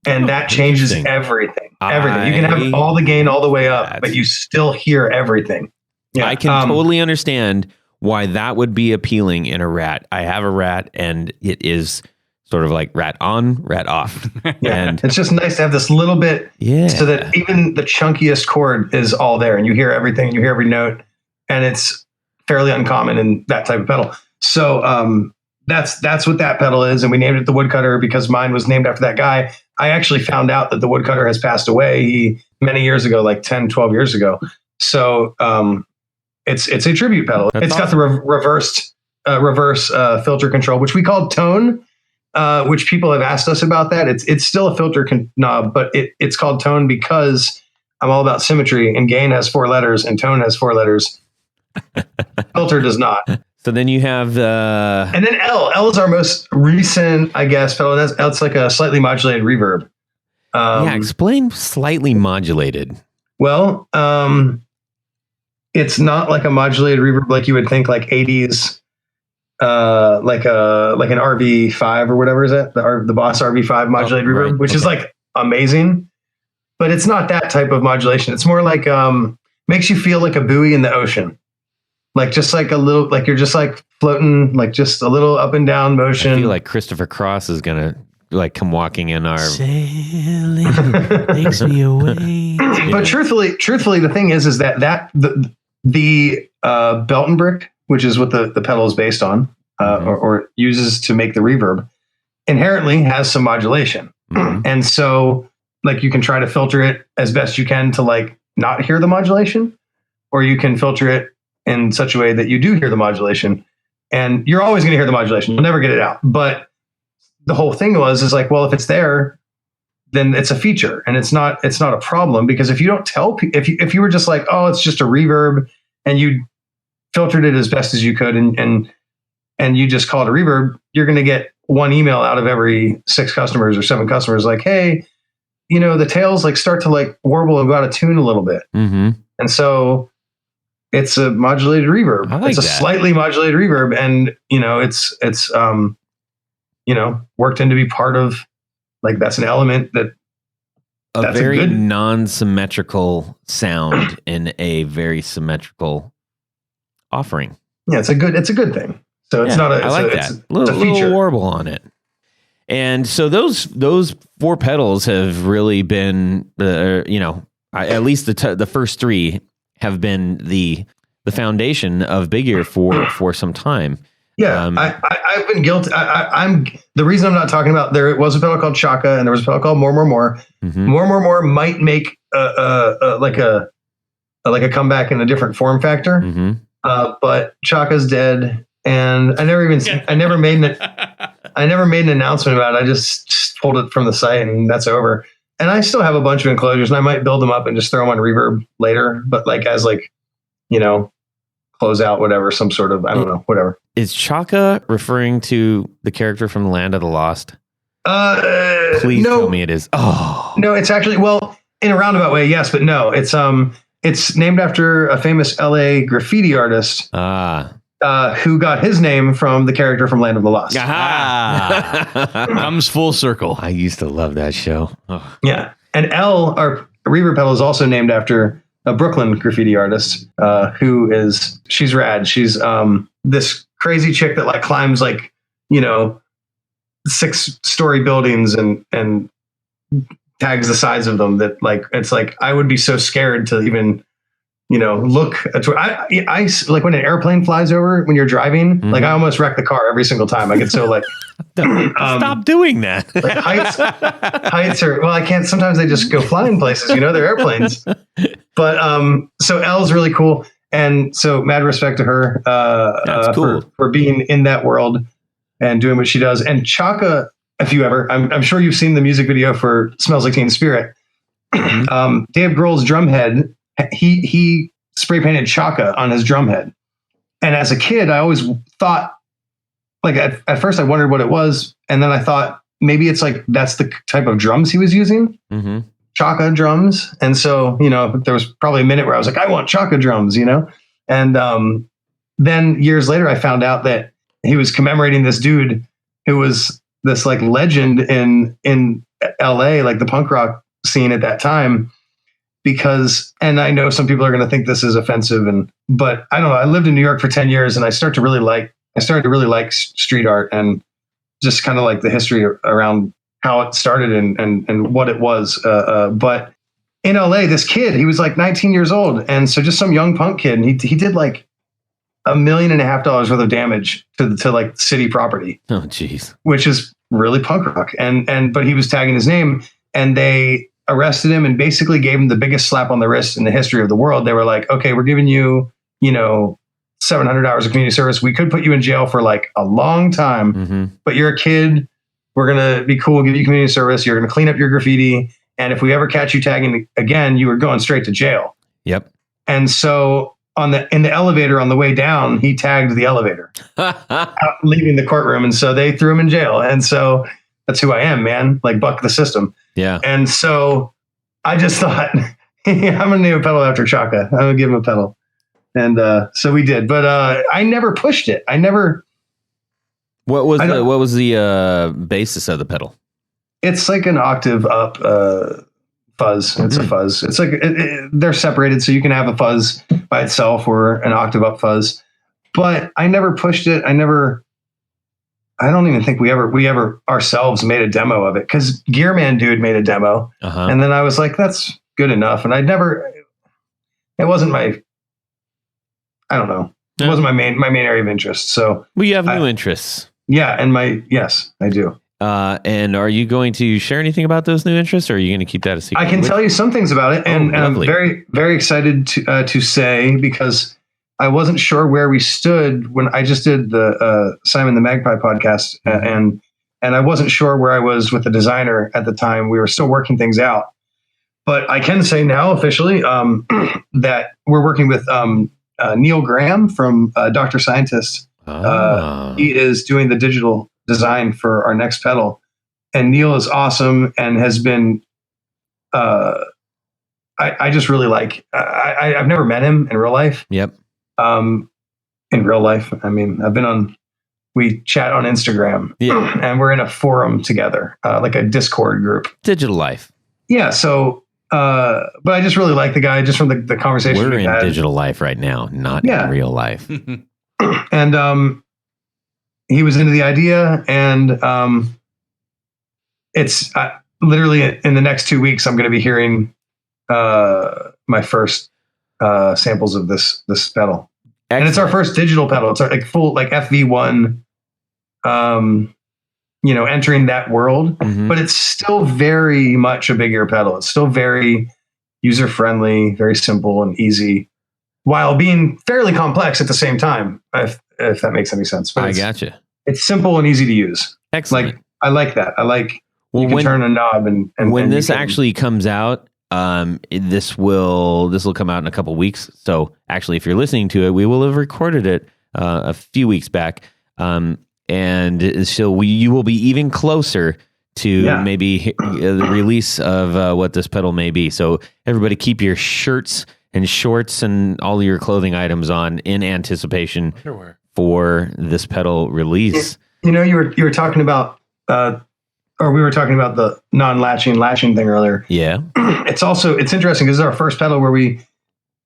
and that changes everything. Everything. You can have all the gain all the way up, but you still hear everything. Yeah, I can totally understand why that would be appealing in a rat. I have a rat, and it is sort of like rat on, rat off. Yeah. And it's just nice to have this little bit so that even the chunkiest chord is all there and you hear everything, you hear every note, and it's fairly uncommon in that type of pedal. So that's what that pedal is. And we named it the woodcutter because mine was named after that guy. I actually found out that the woodcutter has passed away many years ago, like 10, 12 years ago. So it's a tribute pedal. It's got the reverse filter control, which we called tone. Which people have asked us about that. It's still a filter knob, but it's called tone because I'm all about symmetry, and gain has 4 letters and tone has 4 letters. Filter does not. So then you have and then L is our most recent, I guess, pedal. And it's like a slightly modulated reverb. Explain slightly modulated. Well, it's not like a modulated reverb like you would think, like 80s. Like an RV5 or whatever is it? The Boss RV5 modulated reverb, which is like amazing, but it's not that type of modulation. It's more like makes you feel like a buoy in the ocean, like just like a little, like you're just like floating, like just a little up and down motion. I feel like Christopher Cross is gonna like come walking in our sailing takes me away. But truthfully, the thing is that the belt and brick, which is what the pedal is based on, or uses to make the reverb, inherently has some modulation. Mm-hmm. And so like you can try to filter it as best you can to like not hear the modulation, or you can filter it in such a way that you do hear the modulation, and you're always going to hear the modulation. You'll never get it out. But the whole thing is like, well, if it's there, then it's a feature, and it's not a problem, because if you don't tell if you were just like, oh, it's just a reverb, and you filtered it as best as you could, and you just call it a reverb, you're going to get one email out of every 6 customers or 7 customers like, hey, the tails like start to like warble and go out of tune a little bit. Mm-hmm. And so it's a modulated reverb. I like it's a that. slightly modulated reverb. And, it's worked in to be part of, like, that's an element A that's very a good, non-symmetrical sound in a very symmetrical offering. yeah, it's a good thing. So it's not a, I like that. it's a Little feature. warble on it. And so those 4 pedals have really been, at least the first 3 have been the foundation of Big Ear for some time. Yeah, I've been guilty. I'm the reason I'm not talking about, there was a pedal called Chaka, and there was a pedal called More. Mm-hmm. More might make like a comeback in a different form factor. Mm-hmm. But Chaka's dead, and I never made an announcement about it. I just pulled it from the site, and that's over. And I still have a bunch of enclosures, and I might build them up and just throw them on reverb later. But like as close out, whatever, some sort of, I don't know, whatever. Is Chaka referring to the character from the Land of the Lost? Please no, tell me it is. Oh no, it's actually, well, in a roundabout way, yes, but no, it's named after a famous LA graffiti artist. Who got his name from the character from Land of the Lost. Comes full circle. I used to love that show. Oh. Yeah. And L, our reverb pedal, is also named after a Brooklyn graffiti artist she's rad. She's this crazy chick that like climbs like, 6-story buildings and tags the sides of them, that like, it's like, I would be so scared to even look at, I like when an airplane flies over when you're driving, Mm-hmm. like I almost wreck the car every single time. I get so like, Stop doing that. like heights are, well, I can't, sometimes they just go flying places, they're airplanes. But, so Elle's really cool. And so mad respect to her, That's cool. for being in that world and doing what she does. And Chaka, if you ever, I'm sure you've seen the music video for Smells Like Teen Spirit. Dave Grohl's drum head, he spray painted Chaka on his drum head. And as a kid, I always thought, like at first I wondered what it was. And then I thought maybe it's like, that's the type of drums he was using. Mm-hmm. Chaka drums. And so, there was probably a minute where I was like, I want Chaka drums, And then years later, I found out that he was commemorating this dude who was this like legend in LA, like the punk rock scene at that time. Because, and I know some people are going to think this is offensive, but I don't know. I lived in New York for 10 years, and I started to really like street art and just kind of like the history around how it started and what it was. But in LA, this kid, he was like 19 years old. And so just some young punk kid, and he did like $1.5 million worth of damage to like city property. Oh, geez. Which is really punk rock. But he was tagging his name, and they arrested him and basically gave him the biggest slap on the wrist in the history of the world. They were like, okay, we're giving you, 700 hours of community service. We could put you in jail for like a long time, Mm-hmm. but you're a kid. We're going to be cool, give you community service. You're going to clean up your graffiti. And if we ever catch you tagging again, you were going straight to jail. Yep. And so in the elevator on the way down, he tagged the elevator out, leaving the courtroom. And so they threw him in jail. And so that's who I am, man. Like, buck the system. Yeah. And so I just thought, I'm going to name a pedal after Chaka. I'm going to give him a pedal. And so we did. But I never pushed it. What was the basis of the pedal? It's like an octave up fuzz. It's a fuzz. It's like they're separated, so you can have a fuzz by itself or an octave up fuzz. But I never pushed it. I don't even think we ever ourselves made a demo of it, because Gearman Dude made a demo, and then I was like, that's good enough. And it wasn't my, I don't know, it wasn't my main area of interest. So we have new interests. Yeah, and yes, I do. And are you going to share anything about those new interests, or are you going to keep that a secret? I can tell you some things about it, and I'm very, very excited to say, because I wasn't sure where we stood when I just did the Simon the Magpie podcast, and and I wasn't sure where I was with the designer at the time. We were still working things out, but I can say now officially that we're working with Neil Graham from Dr. Scientist. He is doing the digital design for our next pedal, and Neil is awesome and has been. I just really like. I've never met him in real life. Yep. In real life, I mean, we chat on Instagram, and we're in a forum together, like a Discord group. Digital life. Yeah. So, but I just really like the guy just from the conversation We're we in had. digital life right now, not in real life. And he was into the idea, and it's literally in the next 2 weeks, I'm going to be hearing my first samples of this pedal. Excellent. And it's our first digital pedal. It's like full, like FV1, entering that world, but it's still very much a big ear pedal. It's still very user friendly, very simple and easy, while being fairly complex at the same time. If that makes any sense. But I gotcha. It's simple and easy to use. Excellent. Like I like that. I like Well, you can turn a knob and when and this actually comes out, this will come out in a couple weeks. So actually, if you're listening to it, we will have recorded it a few weeks back, and so you will be even closer to maybe the release of what this pedal may be. So everybody, keep your shirts and shorts and all your clothing items on in anticipation for this pedal release. You were talking about. Or we were talking about the non-latching thing earlier. Yeah. It's interesting because it's our first pedal where we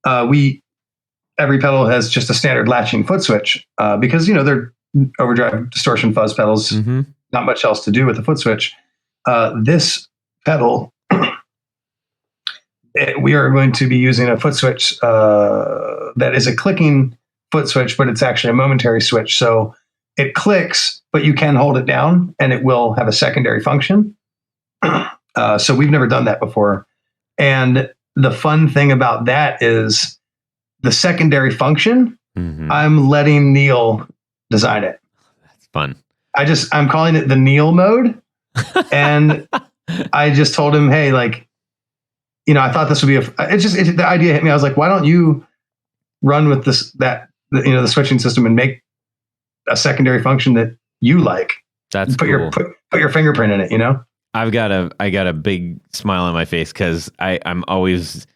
every pedal has just a standard latching foot switch because they're overdrive distortion fuzz pedals. Not much else to do with the foot switch. This pedal, we are going to be using a foot switch that is a clicking foot switch, but it's actually a momentary switch. So it clicks, but you can hold it down and it will have a secondary function. So we've never done that before. And the fun thing about that is the secondary function, I'm letting Neil design it. That's fun. I'm calling it the Neil mode. And I just told him, hey, like, I thought this would be the idea hit me. I was like, why don't you run with the switching system and make a secondary function that you like? That's put cool. Put your fingerprint in it, I got a big smile on my face because I'm always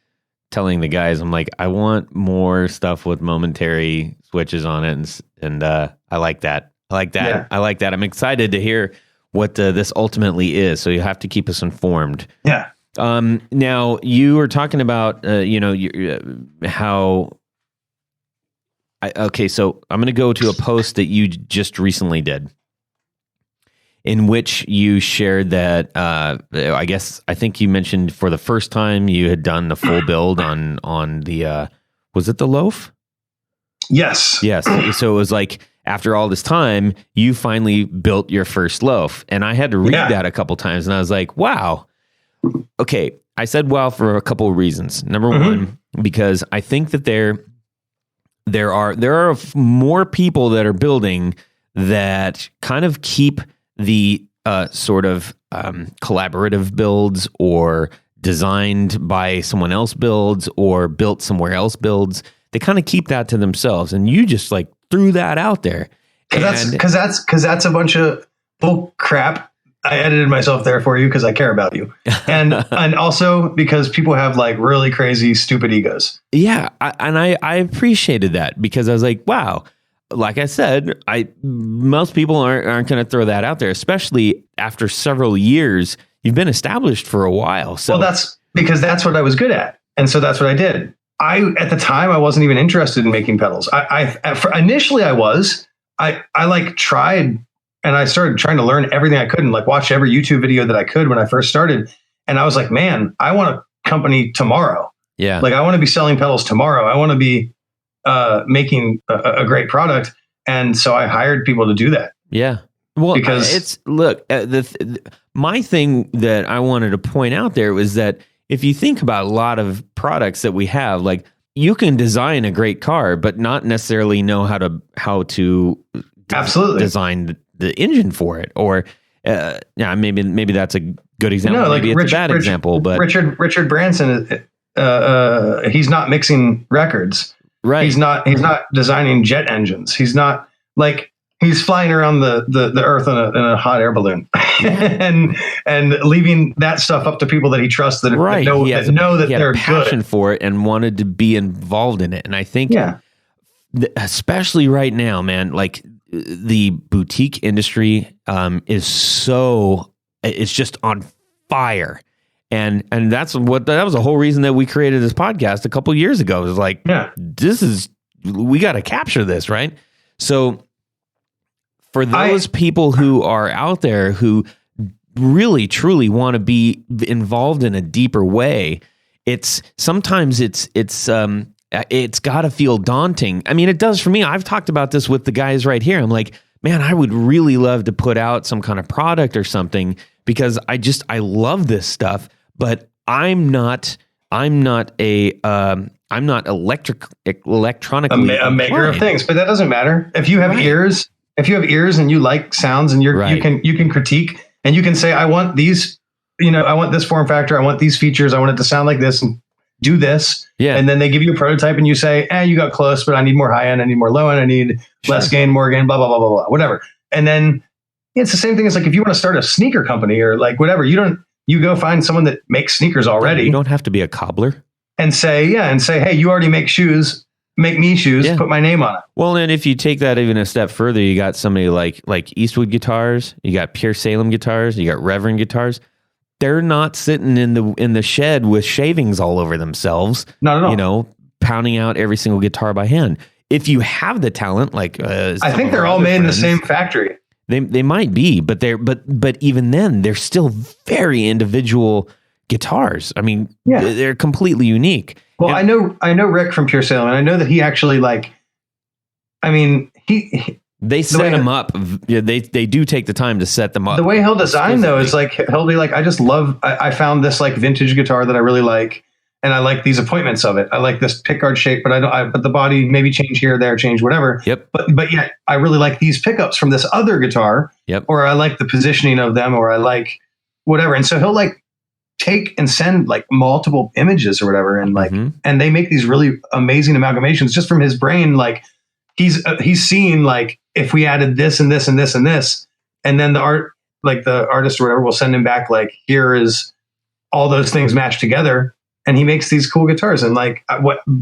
telling the guys, I'm like, I want more stuff with momentary switches on it, and I like that. Yeah. I like that. I'm excited to hear what this ultimately is. So you have to keep us informed. Yeah. Now you were talking about how. So I'm going to go to a post that you just recently did, in which you shared that I think you mentioned for the first time you had done the full build on the was it the loaf? Yes. So it was like after all this time, you finally built your first loaf, and I had to read that a couple times, and I was like, wow. Okay, I said wow for a couple of reasons. Number one, because I think that there are more people that are building that kind of keep the sort of collaborative builds or designed by someone else builds or built somewhere else builds. They kind of keep that to themselves, and you just like threw that out there. Because that's a bunch of bull crap. I edited myself there for you because I care about you, and also because people have like really crazy, stupid egos. Yeah, I appreciated that because I was like, wow. Like I said, most people aren't going to throw that out there, especially after several years. You've been established for a while, so that's because that's what I was good at, and so that's what I did. At the time I wasn't even interested in making pedals. Initially I was. I like tried. And I started trying to learn everything I could and like watch every YouTube video that I could when I first started. And I was like, man, I want a company tomorrow. Yeah. Like I want to be selling pedals tomorrow. I want to be making a great product. And so I hired people to do that. Yeah. Well, because my thing that I wanted to point out there was that if you think about a lot of products that we have, like you can design a great car, but not necessarily know how to absolutely design the engine for it, or Yeah, maybe that's a good example. No, like maybe it's a bad example, but Richard Branson, he's not mixing records. right. He's not designing jet engines. He's not like he's flying around the earth in a hot air balloon and leaving that stuff up to people that he trusts that right. know he that had they're a passion good for it and wanted to be involved in it. And I think, especially right now, man, like the boutique industry it's just on fire. And that was the whole reason that we created this podcast a couple years ago. It was like, we got to capture this, right? So for those people who are out there who really truly want to be involved in a deeper way, it's got to feel daunting. I mean, it does for me. I've talked about this with the guys right here. I'm like, man, I would really love to put out some kind of product or something because I love this stuff, but I'm not electronically a maker of things. But that doesn't matter if you have ears. If you have ears and you like sounds and you can critique and you can say, I want these, I want this form factor. I want these features. I want it to sound like this and do this. Yeah. And then they give you a prototype and you say, you got close, but I need more high end. I need more low end. I need less gain, more gain, blah, blah, blah, blah, blah, whatever. And then it's the same thing as like, if you want to start a sneaker company or like whatever, you go find someone that makes sneakers already. You don't have to be a cobbler and say, hey, you already make shoes. Make me shoes, put my name on it. Well, and if you take that even a step further, you got somebody like Eastwood Guitars, you got Pure Salem Guitars, you got Reverend Guitars. They're not sitting in the shed with shavings all over themselves. Not at all. Pounding out every single guitar by hand. If you have the talent, like I think they're all made in the same factory. They might be, but even then, they're still very individual guitars. I mean, they're completely unique. Well, I know Rick from Pure Salem, and I know that he actually they set them up. Yeah, they do take the time to set them up. The way he'll design though is like he'll be like, I found this like vintage guitar that I really like, and I like these appointments of it. I like this pickguard shape, but but the body maybe change here, there, change whatever. Yep. But yet I really like these pickups from this other guitar. Yep. Or I like the positioning of them, or I like whatever, and so he'll like take and send like multiple images or whatever, and like and they make these really amazing amalgamations just from his brain. Like he's seeing like if we added this and this and this and this, and then the artist or whatever will send him back like, here is all those things matched together, and he makes these cool guitars. And like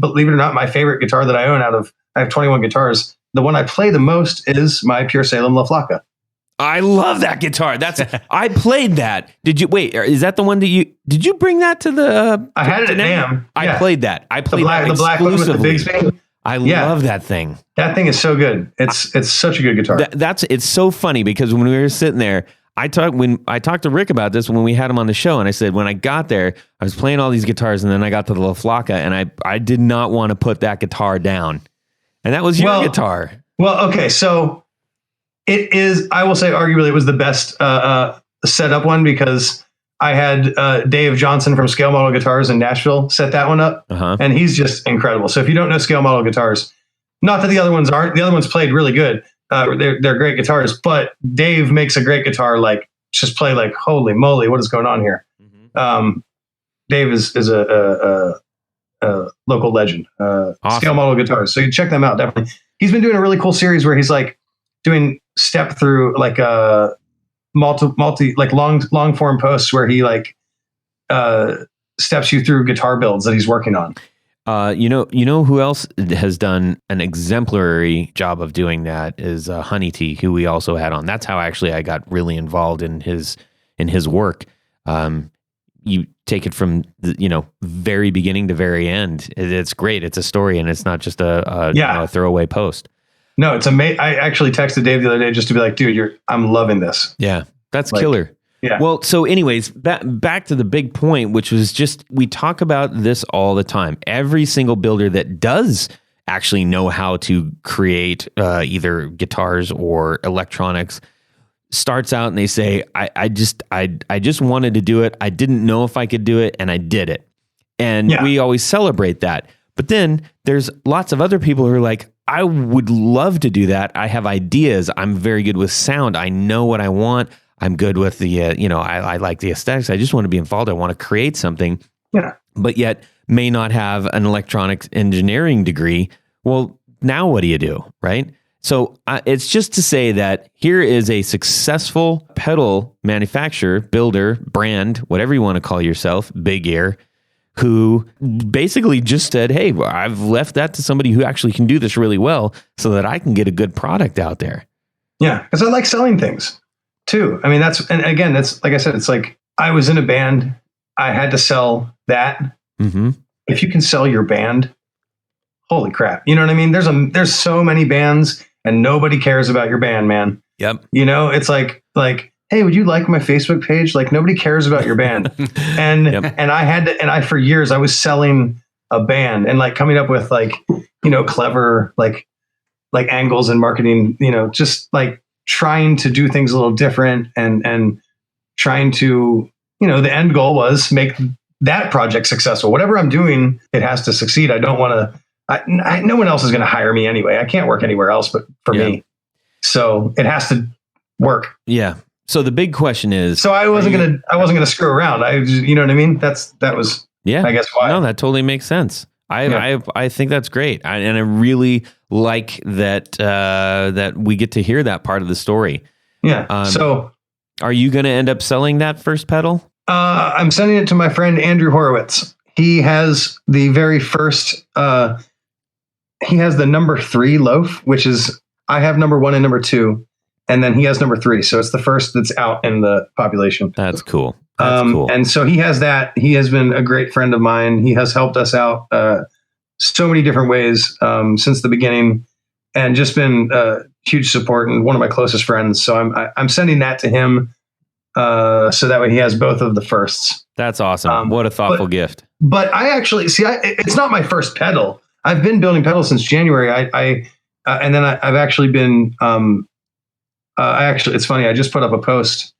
believe it or not, my favorite guitar that I own I have 21 guitars, the one I play the most is my Pure Salem La Flaca. I love that guitar. I played that. Did you is that the one that did you bring that to the? I had it at NAMM. I played that. I played the black one with the big thing. I love that thing. That thing is so good. It's such a good guitar. It's so funny because when we were sitting there, I talked to Rick about this when we had him on the show, and I said when I got there, I was playing all these guitars, and then I got to the La Flaca, and I did not want to put that guitar down, and that was your guitar. Well, okay, so. It is, I will say, arguably, it was the best setup one because I had Dave Johnson from Scale Model Guitars in Nashville set that one up, and he's just incredible. So if you don't know Scale Model Guitars, not that the other ones aren't, the other ones played really good. They're great guitars, but Dave makes a great guitar. Like just play like, holy moly, what is going on here? Dave is a local legend. Awesome. Scale Model Guitars, so you check them out definitely. He's been doing a really cool series where he's like doing step through like a multi like long form posts where he like steps you through guitar builds that he's working on. You know who else has done an exemplary job of doing that is Honey Tea, who we also had on. That's how actually I got really involved in his work. You take it from the very beginning to very end. It's great. It's a story, and it's not just a throwaway post. No, it's amazing. I actually texted Dave the other day just to be like, dude, I'm loving this. Yeah, that's killer. Yeah. Well, so anyways, back to the big point, which was just, we talk about this all the time. Every single builder that does actually know how to create either guitars or electronics starts out and they say, I just wanted to do it. I didn't know if I could do it, and I did it. And we always celebrate that. But then there's lots of other people who are like, I would love to do that. I have ideas. I'm very good with sound. I know what I want. I'm good with the, I like the aesthetics. I just want to be involved. I want to create something. Yeah. But yet may not have an electronics engineering degree. Well, now what do you do, right? So it's just to say that here is a successful pedal manufacturer, builder, brand, whatever you want to call yourself, Big Ear, who basically just said, hey, I've left that to somebody who actually can do this really well so that I can get a good product out there. Yeah, because I like selling things too. I mean, and again, that's like I said, it's like I was in a band. I had to sell that. Mm-hmm. If you can sell your band, holy crap. You know what I mean? There's so many bands and nobody cares about your band, man. Yep. It's like, hey, would you like my Facebook page? Like nobody cares about your band. And and I for years I was selling a band and like coming up with like, clever like angles and marketing, just like trying to do things a little different and trying to, the end goal was make that project successful. Whatever I'm doing, it has to succeed. I don't want to, no one else is going to hire me anyway. I can't work anywhere else but for me. So it has to work. Yeah. So the big question is, so I wasn't going to screw around. You know what I mean? That was, I guess why. No, that totally makes sense. I think that's great. And I really like that we get to hear that part of the story. Yeah. So are you going to end up selling that first pedal? I'm sending it to my friend, Andrew Horowitz. He has the very first, he has the number 3 loaf, which is, I have number 1 and number 2. And then he has number 3. So it's the first that's out in the population. That's cool. That's cool. And so he has that. He has been a great friend of mine. He has helped us out so many different ways since the beginning and just been huge support and one of my closest friends. So I'm sending that to him so that way he has both of the firsts. That's awesome. What a thoughtful gift. But I actually, it's not my first pedal. I've been building pedals since January. And then I've actually been... it's funny. I just put up a post.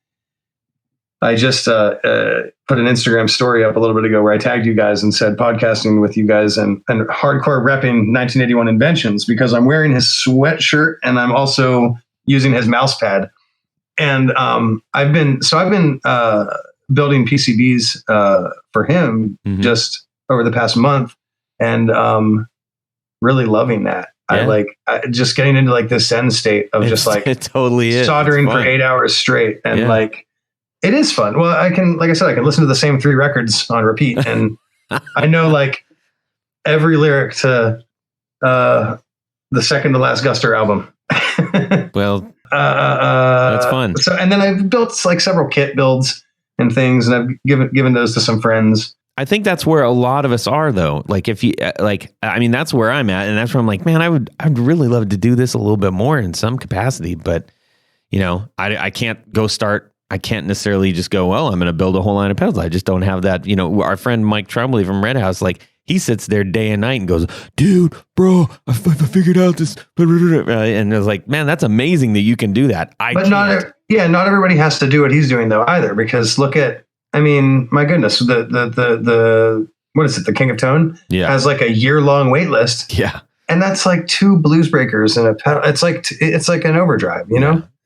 I just put an Instagram story up a little bit ago where I tagged you guys and said podcasting with you guys and hardcore repping 1981 inventions because I'm wearing his sweatshirt and I'm also using his mouse pad. And I've been building PCBs for him just over the past month and really loving that. Yeah. I just getting into like this zen state of just like it totally is. soldering for 8 hours straight. And like, it is fun. Well, I can listen to the same 3 records on repeat. And I know like every lyric to the second to last Guster album. Well, that's fun. So, and then I've built like several kit builds and things and I've given those to some friends. I think that's where a lot of us are, though. Like, if you that's where I'm at, and that's where I'm like, man, I'd really love to do this a little bit more in some capacity, but I can't go start. I can't necessarily just go, well, I'm going to build a whole line of pedals. I just don't have that. Our friend Mike Tremblay from Red House, like he sits there day and night and goes, dude, bro, I figured out this, and it's like, man, that's amazing that you can do that. Not everybody has to do what he's doing though either, because look at. I mean, my goodness, the what is it? The King of Tone has like a year-long wait list. Yeah. And that's like 2 blues breakers and a pedal. It's like an overdrive,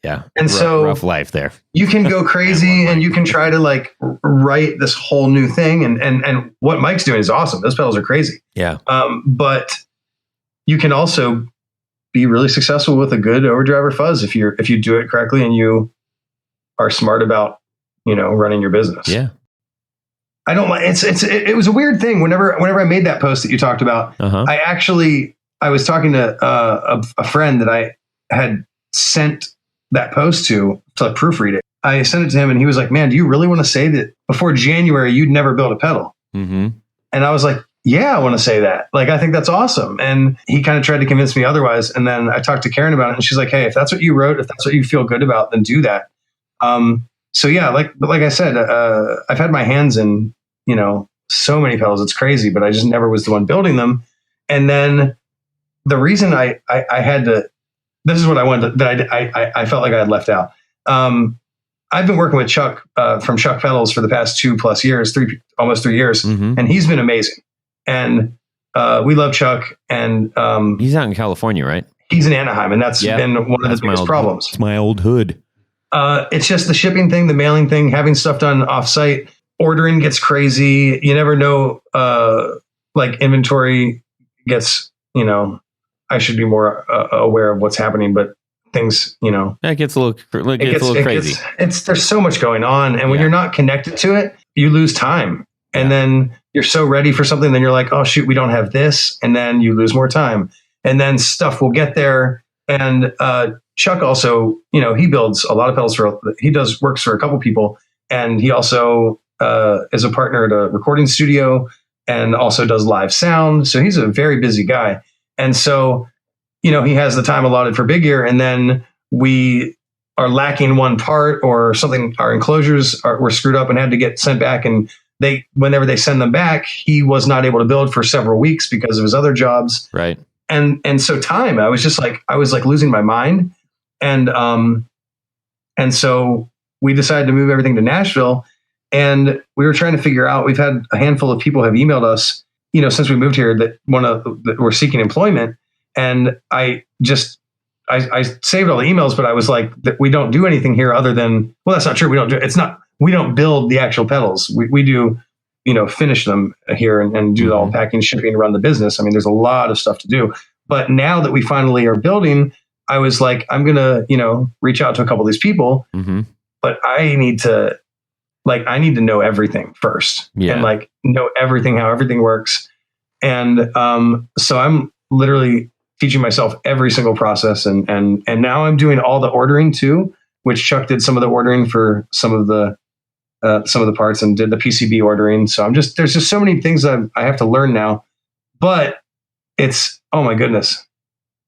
Yeah. And so rough life there. You can go crazy and you can try to like write this whole new thing. And what Mike's doing is awesome. Those pedals are crazy. Yeah. But you can also be really successful with a good overdrive or fuzz if you do it correctly and you are smart about running your business. Yeah. I don't like it was a weird thing. Whenever I made that post that you talked about, I was talking to a friend that I had sent that post to proofread it. I sent it to him and he was like, man, do you really want to say that before January, you'd never build a pedal? Mm-hmm. And I was like, yeah, I want to say that. Like, I think that's awesome. And he kind of tried to convince me otherwise. And then I talked to Karen about it and she's like, hey, if that's what you wrote, if that's what you feel good about, then do that. So yeah, like I said, I've had my hands in, so many pedals. It's crazy, but I just never was the one building them. And then the reason I had to, this is what I wanted to, that I felt like I had left out. I've been working with Chuck from Chuck Pedals for the past 2+ years, almost 3 years, and he's been amazing. And we love Chuck. And he's out in California, right? He's in Anaheim, and that's been one of the biggest problems. It's my old hood. It's just the shipping thing, the mailing thing, having stuff done offsite. Ordering gets crazy. You never know. Like inventory gets, I should be more aware of what's happening, but things, That gets a little crazy. There's so much going on. And when you're not connected to it, you lose time. And then you're so ready for something. Then you're like, oh shoot, we don't have this. And then you lose more time. And then stuff will get there. And Chuck also, he builds a lot of pedals works for a couple people. And he also is a partner at a recording studio and also does live sound. So he's a very busy guy. And so, he has the time allotted for Big Ear, and then we are lacking one part or something. Our enclosures were screwed up and had to get sent back. And whenever they send them back, he was not able to build for several weeks because of his other jobs. Right. And so time, I was losing my mind. And so we decided to move everything to Nashville, and we were trying to figure out, we've had a handful of people have emailed us, since we moved here that we're seeking employment. And I saved all the emails, but I was like, that we don't do anything here other than, well, that's not true. We don't build the actual pedals. We do, finish them here and do all packing, shipping, run the business. I mean, there's a lot of stuff to do, but now that we finally are building, I was like, I'm going to, reach out to a couple of these people, but I need to know everything first and know everything, how everything works. And so I'm literally teaching myself every single process. And now I'm doing all the ordering too, which Chuck did some of the ordering for some of the parts and did the PCB ordering. So there's just so many things that I have to learn now, but it's, oh my goodness,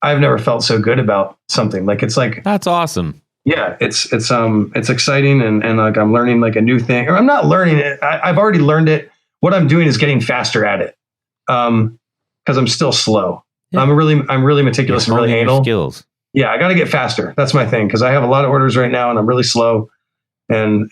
I've never felt so good about something. That's awesome. Yeah, it's exciting. And like, I'm learning like a new thing, or I'm not learning it. I've already learned it. What I'm doing is getting faster at it. Cause I'm still slow. Yeah. I'm really meticulous and really anal. Skills. Yeah, I got to get faster. That's my thing. Cause I have a lot of orders right now and I'm really slow, and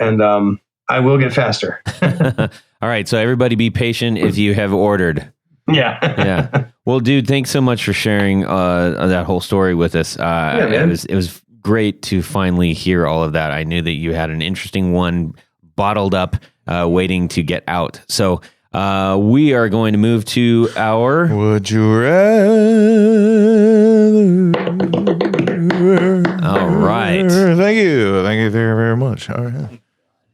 I will get faster. All right. So everybody be patient if you have ordered. Yeah. Yeah. Well, dude, thanks so much for sharing that whole story with us. It was great to finally hear all of that. I knew that you had an interesting one bottled up, waiting to get out. So we are going to move to our Would You Rather. All right. Thank you very much. All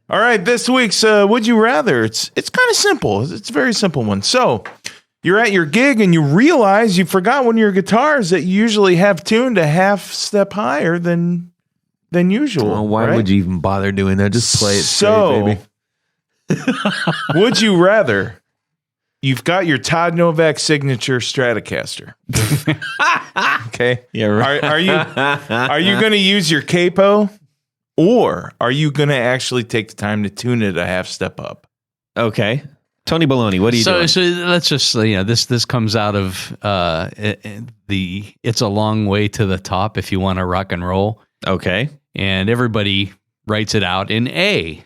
right. This week's Would You Rather. It's kind of simple. It's a very simple one. So you're at your gig and you realize you forgot one of your guitars that you usually have tuned a half step higher than usual. Well, why would you even bother doing that? Just play it straight, baby. Would you rather? You've got your Todd Novak signature Stratocaster. Okay. Yeah. Right. Are you going to use your capo, or are you going to actually take the time to tune it a half step up? Okay. Tony Baloney, what are you doing? So let's just this comes out of it's a long way to the top if you want to rock and roll. Okay. And everybody writes it out in A.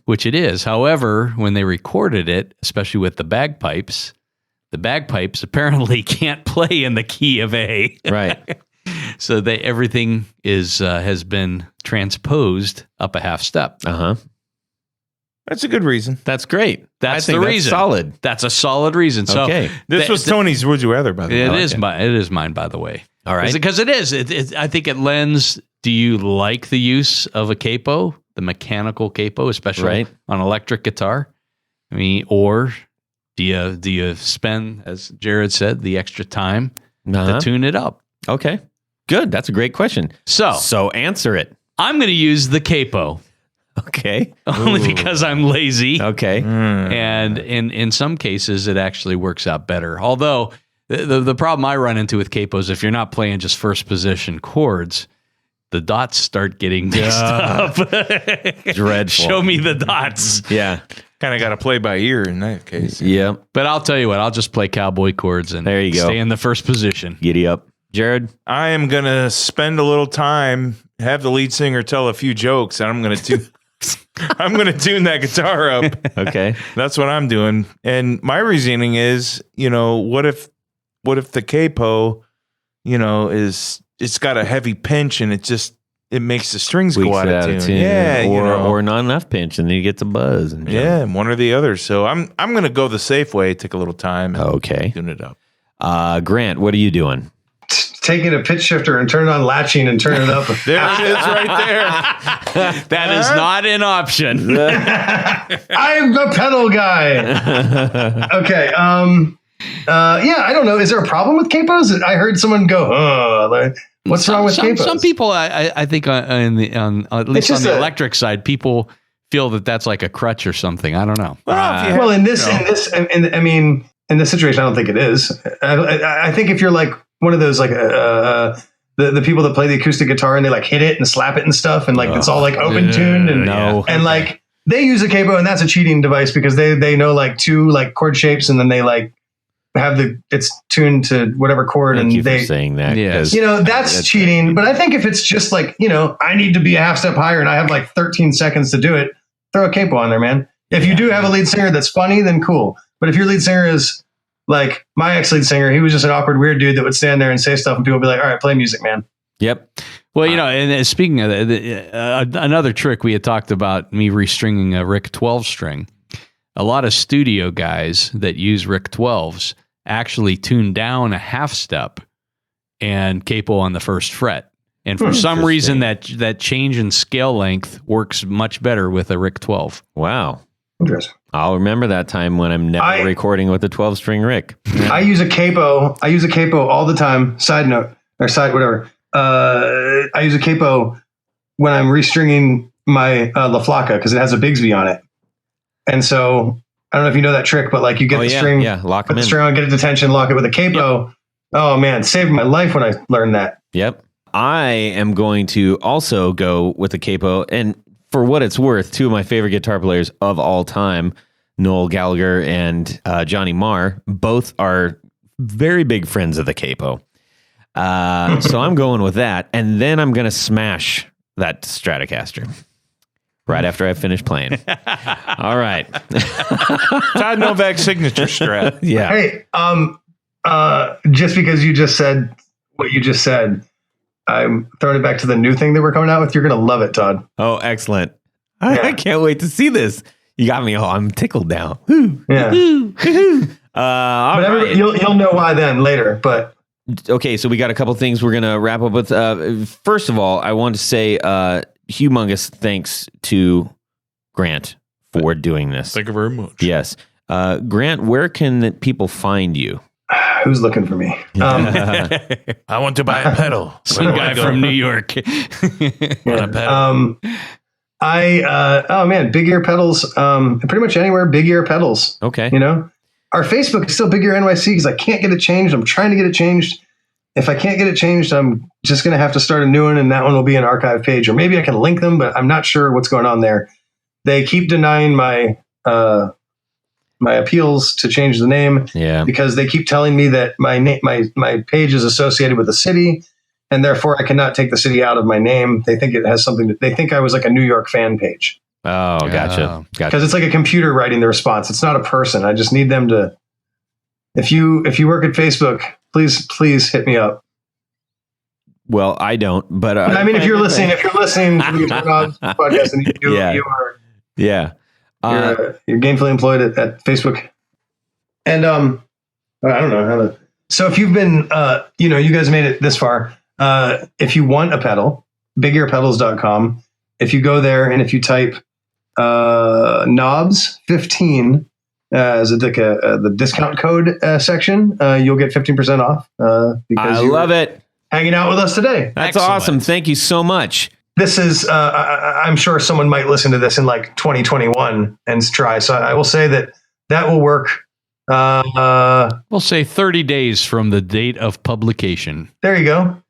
Which it is. However, when they recorded it, especially with the bagpipes apparently can't play in the key of A. Right. So everything has been transposed up a half step. That's a good reason. That's great. That's the reason. Solid. That's a solid reason. So okay. This was Tony's Would You Rather, by the way. It is mine, by the way. All right. Because it is. I think it lends. Do you like the use of a capo, the mechanical capo, especially on electric guitar? I mean, or do you spend, as Jared said, the extra time to tune it up? Okay. Good. That's a great question. So answer it. I'm going to use the capo. Okay. Only because I'm lazy. Okay. And in some cases, it actually works out better. Although the problem I run into with capos, if you're not playing just first position chords, the dots start getting mixed up. Dreadful. Show me the dots. Yeah. Kind of got to play by ear in that case. Yeah. But I'll tell you what, I'll just play cowboy chords and there you go. Stay in the first position. Giddy up. Jared? I am going to spend a little time, have the lead singer tell a few jokes, and I'm going to tune that guitar up. Okay. That's what I'm doing. And my reasoning is, what if the capo, it's got a heavy pinch and it just it makes the strings Tweaks go out it of tune. Yeah, or not enough pinch, and then you get a buzz. And yeah, one or the other. So I'm gonna go the safe way. Take a little time. And Okay. tune it up. Grant, what are you doing? Taking a pitch shifter and turn it on latching and turn it up. There it is, right there. That is not an option. I'm the pedal guy. Okay. Yeah, I don't know. Is there a problem with capos? I heard someone go, like, what's wrong with capos? Some people, I think, at least on the electric side, people feel that that's like a crutch or something. I don't know. Well, in this situation, I don't think it is. I think if you're like one of those, like, the people that play the acoustic guitar and they like hit it and slap it and stuff, and like it's all like open tuned and like they use a capo, and that's a cheating device because they know like 2 like chord shapes, and then they like have it's tuned to whatever chord. Thank and you they for saying that. Yeah. that's cheating. But I think if it's just like, I need to be a half step higher and I have like 13 seconds to do it, throw a capo on there, man. If you do have a lead singer that's funny, then cool. But if your lead singer is like my ex-lead singer, he was just an awkward, weird dude that would stand there and say stuff, and people would be like, all right, play music, man. Yep. Well, and speaking of another trick, we had talked about me restringing a Rick 12 string. A lot of studio guys that use Rick 12s actually tune down a half step and capo on the first fret. And for some reason, that change in scale length works much better with a Rick 12. Wow. Interesting. I'll remember that time when I'm never recording with a 12-string Rick. I use a capo. All the time. Side note or side whatever. I use a capo when I'm restringing my La Flaca because it has a Bigsby on it. And so I don't know if you know that trick, but like you get the string, lock put them the in. string on, get it to tension, lock it with a capo. Yep. Oh man, saved my life when I learned that. Yep. I am going to also go with the capo, and for what it's worth, 2 of my favorite guitar players of all time, Noel Gallagher and Johnny Marr, both are very big friends of the capo. So I'm going with that, and then I'm going to smash that Stratocaster right after I finish playing. All right. Todd Novak signature Strat. Yeah. Hey, just because you just said what you just said, I'm throwing it back to the new thing that we're coming out with. You're going to love it, Todd. Oh, excellent. I can't wait to see this. You got me. I'm tickled now. Woo. Yeah. All but right. You'll know why then later. But okay, so we got a couple things we're going to wrap up with. First of all, I want to say humongous thanks to Grant for doing this. Thank you very much. Yes. Grant, where can people find you? who's looking for me? I want to buy a pedal. Some guy from New York. Want a pedal? Oh man, Big Ear Pedals. Pretty much anywhere, Big Ear Pedals. Okay. You know, our Facebook is still Big Ear NYC because I can't get it changed. I'm trying to get it changed. If I can't get it changed, I'm just going to have to start a new one, and that one will be an archive page, or maybe I can link them, but I'm not sure what's going on there. They keep denying my my appeals to change the name, because they keep telling me that my page is associated with the city, and therefore I cannot take the city out of my name. They think it has something they think I was like a New York fan page. Oh, gotcha. Because it's like a computer writing the response. It's not a person. I just need them to. If you work at Facebook, please hit me up. Well, I don't, but I mean, if you're listening to the podcast, and you are, you're gainfully employed at Facebook, and I don't know how to. So if you've been, you guys made it this far. If you want a pedal, bigearpedals.com. If you go there and if you type knobs 15 as the discount code section, you'll get 15% off. Because I love it. Hanging out with us today. That's awesome. Thank you so much. This is, I'm sure someone might listen to this in like 2021 and try. So I will say that will work. We'll say 30 days from the date of publication. There you go.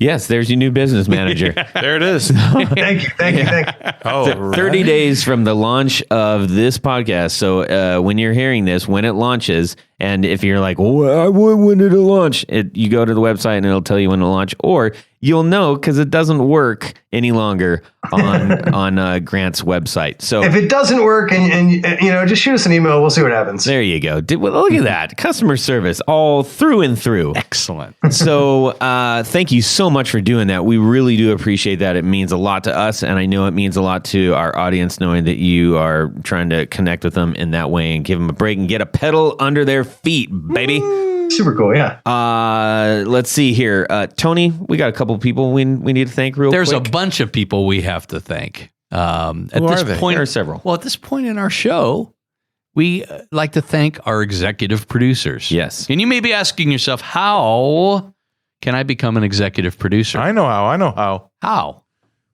Yes, there's your new business manager. There it is. Thank you. Oh, 30 days from the launch of this podcast. So when you're hearing this, when it launches, And if you're like, well, when did it launch? You go to the website and it'll tell you when to launch, or you'll know because it doesn't work any longer on Grant's website. So if it doesn't work, and just shoot us an email. We'll see what happens. there you go. Well, look at that customer service all through and through. Excellent. So thank you so much for doing that. We really do appreciate that. It means a lot to us, and I know it means a lot to our audience knowing that you are trying to connect with them in that way and give them a break and get a pedal under their feet, baby. Super cool, yeah. Let's see here. Tony, we got a couple of people we need to thank real There's quick. a bunch of people we have to thank. At Who this are they? point, There are several. Well, at this point in our show, we like to thank our executive producers. Yes. And you may be asking yourself, how can I become an executive producer? I know how. How?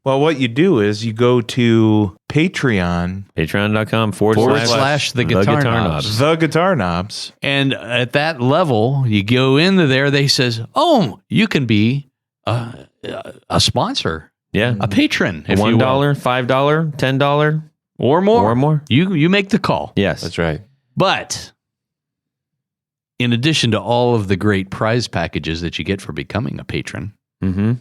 Well, what you do is you go to Patreon, Patreon.com / the guitar knobs. the Guitar Knobs. And at that level, you go into there, they says, oh, you can be a sponsor, Yeah. a patron, if $1, you will. $5, $10 Or more. or more. You make the call. Yes. That's right. But in addition to all of the great prize packages that you get for becoming a patron, Mm-hmm.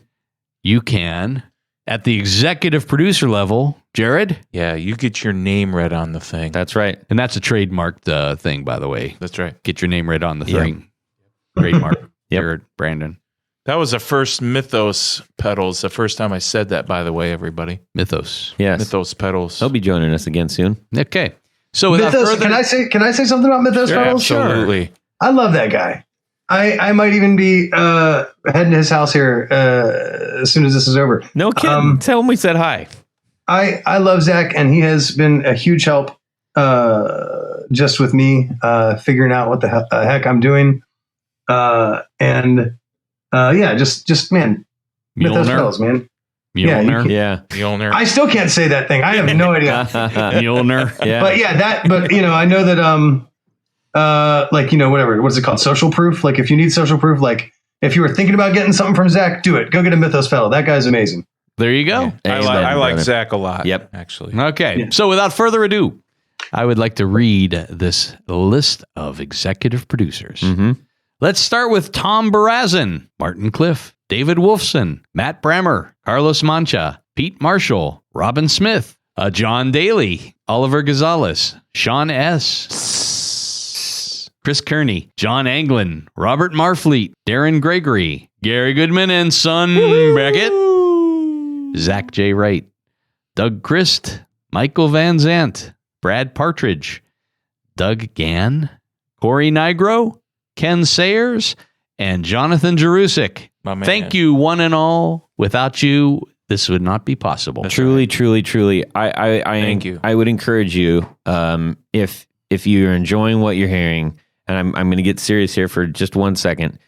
you can, at the executive producer level, Jared, Yeah, you get your name read on the thing. That's right. and that's a trademarked thing, by the way. That's right. Get your name read on the Yep. thing. Trademark. Yep. Jared, Brandon. That was the first Mythos pedals. The first time I said that, by the way, everybody. Mythos. Yes. Mythos pedals. He'll be joining us again soon. Okay. So without Mythos, further... can I say something about Mythos pedals? Absolutely. I love that guy. I might even be heading to his house here as soon as this is over. No kidding. Tell him we said hi. I love Zach, and he has been a huge help just with me figuring out what the heck I'm doing. Just man, Mythos Mjolnir. pedals, man. Mjolnir. Yeah. Mjolnir. I still can't say that thing. I have no idea. Mjolnir. Yeah. But yeah, I know that whatever, what's it called? Social proof. Like if you need social proof, like if you were thinking about getting something from Zach, do it. Go get a Mythos pedal. That guy's amazing. There you go. Amen, I like brother. Zach a lot. Yep. Actually. Okay. Yeah. So without further ado, I would like to read this list of executive producers. Mm-hmm. Let's start with Tom Barazin, Martin Cliff, David Wolfson, Matt Brammer, Carlos Mancha, Pete Marshall, Robin Smith, John Daly, Oliver Gonzalez, Sean S., Chris Kearney, John Anglin, Robert Marfleet, Darren Gregory, Gary Goodman and Son Beckett, Zach J. Wright, Doug Christ, Michael Van Zant, Brad Partridge, Doug Gann, Corey Nigro, Ken Sayers, and Jonathan Jerusik. My man. Thank you, one and all. Without you, this would not be possible. Truly, truly, truly. Thank you. I would encourage you, if you're enjoying what you're hearing, and I'm going to get serious here for just 1 second.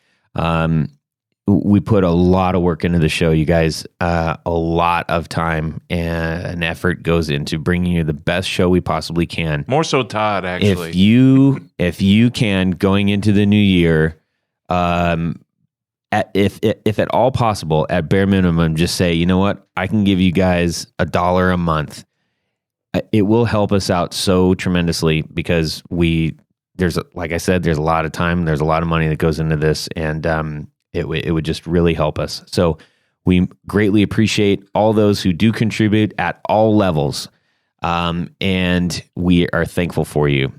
We put a lot of work into the show, you guys. A lot of time and effort goes into bringing you the best show we possibly can. More so Todd, actually. If you can, going into the new year, if at all possible, at bare minimum, just say, you know what, I can give you guys $1 a month. It will help us out so tremendously because like I said, there's a lot of time, there's a lot of money that goes into this, and it would just really help us. So we greatly appreciate all those who do contribute at all levels, and we are thankful for you.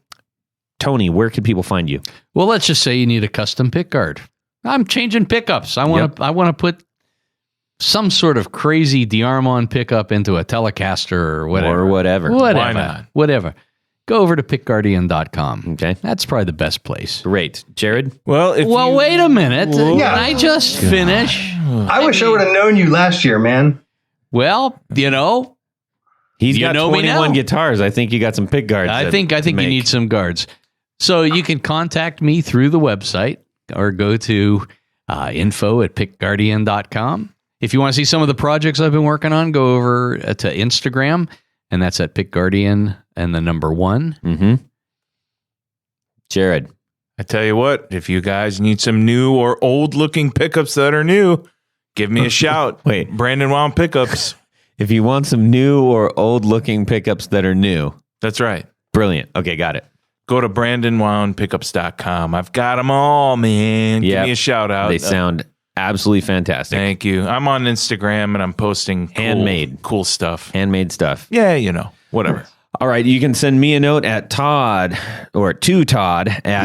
Tony, where can people find you? Well, let's just say you need a custom pick guard. I'm changing pickups. I want to put some sort of crazy D'Armond pickup into a Telecaster or whatever. Or whatever. Why not? Whatever. Go over to pickguardian.com. Okay. That's probably the best place. Great. Jared? Well, Wait a minute. Yeah. Can I just finish? I wish I would have known you last year, man. Well, He's You got know me 21 now. guitars. I think you got some pick guards. I think you need some guards. So you can contact me through the website or go to info@pickguardian.com. If you want to see some of the projects I've been working on, go over to Instagram, and that's at pickguardian and the number 1. Mm-hmm. Jared. I tell you what, if you guys need some new or old looking pickups that are new, give me a shout. Wait. Brandon Wound Pickups. If you want some new or old looking pickups that are new. That's right. Brilliant. Okay, got it. go to BrandonWoundPickups.com. I've got them all, man. Give Yep. me a shout out. They sound absolutely fantastic. Thank you. I'm on Instagram and I'm posting cool stuff. Handmade stuff. Yeah, whatever. All right, you can send me a note at Todd at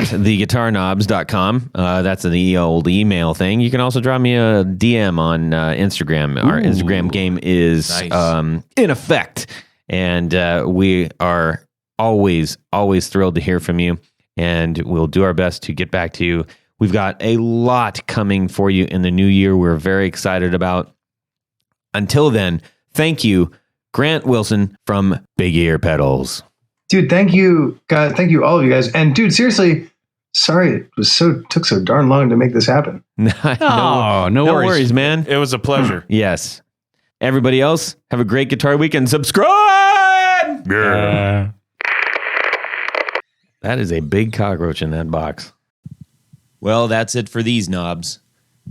theguitarknobs.com. That's the old email thing. You can also drop me a DM on Instagram. Our Instagram game is nice. in effect, and we are always thrilled to hear from you, and we'll do our best to get back to you. We've got a lot coming for you in the new year we're very excited about. Until then, thank you, Grant Wilson from Big Ear Pedals. Dude, thank you, God. Thank you, all of you guys. And dude, seriously, sorry it took so darn long to make this happen. No no worries. worries, man. It was a pleasure. Yes. Everybody else, have a great guitar week and subscribe. Yeah. That is a big cockroach in that box. Well, that's it for these knobs.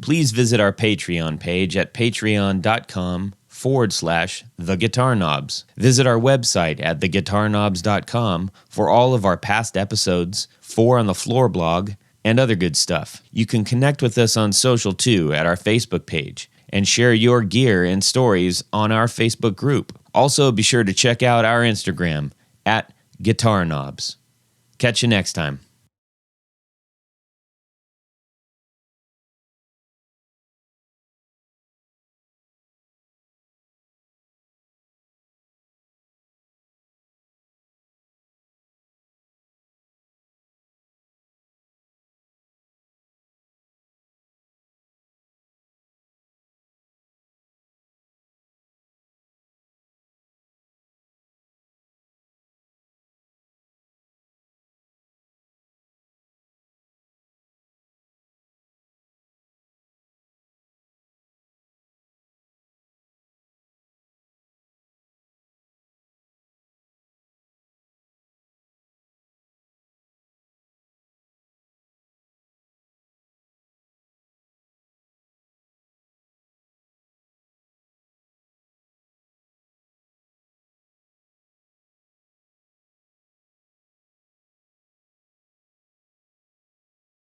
Please visit our Patreon page at patreon.com/theguitarknobs. Visit our website at theguitarknobs.com for all of our past episodes, 4 on the Floor blog, and other good stuff. You can connect with us on social too at our Facebook page and share your gear and stories on our Facebook group. Also, be sure to check out our Instagram at Guitar Knobs. Catch you next time.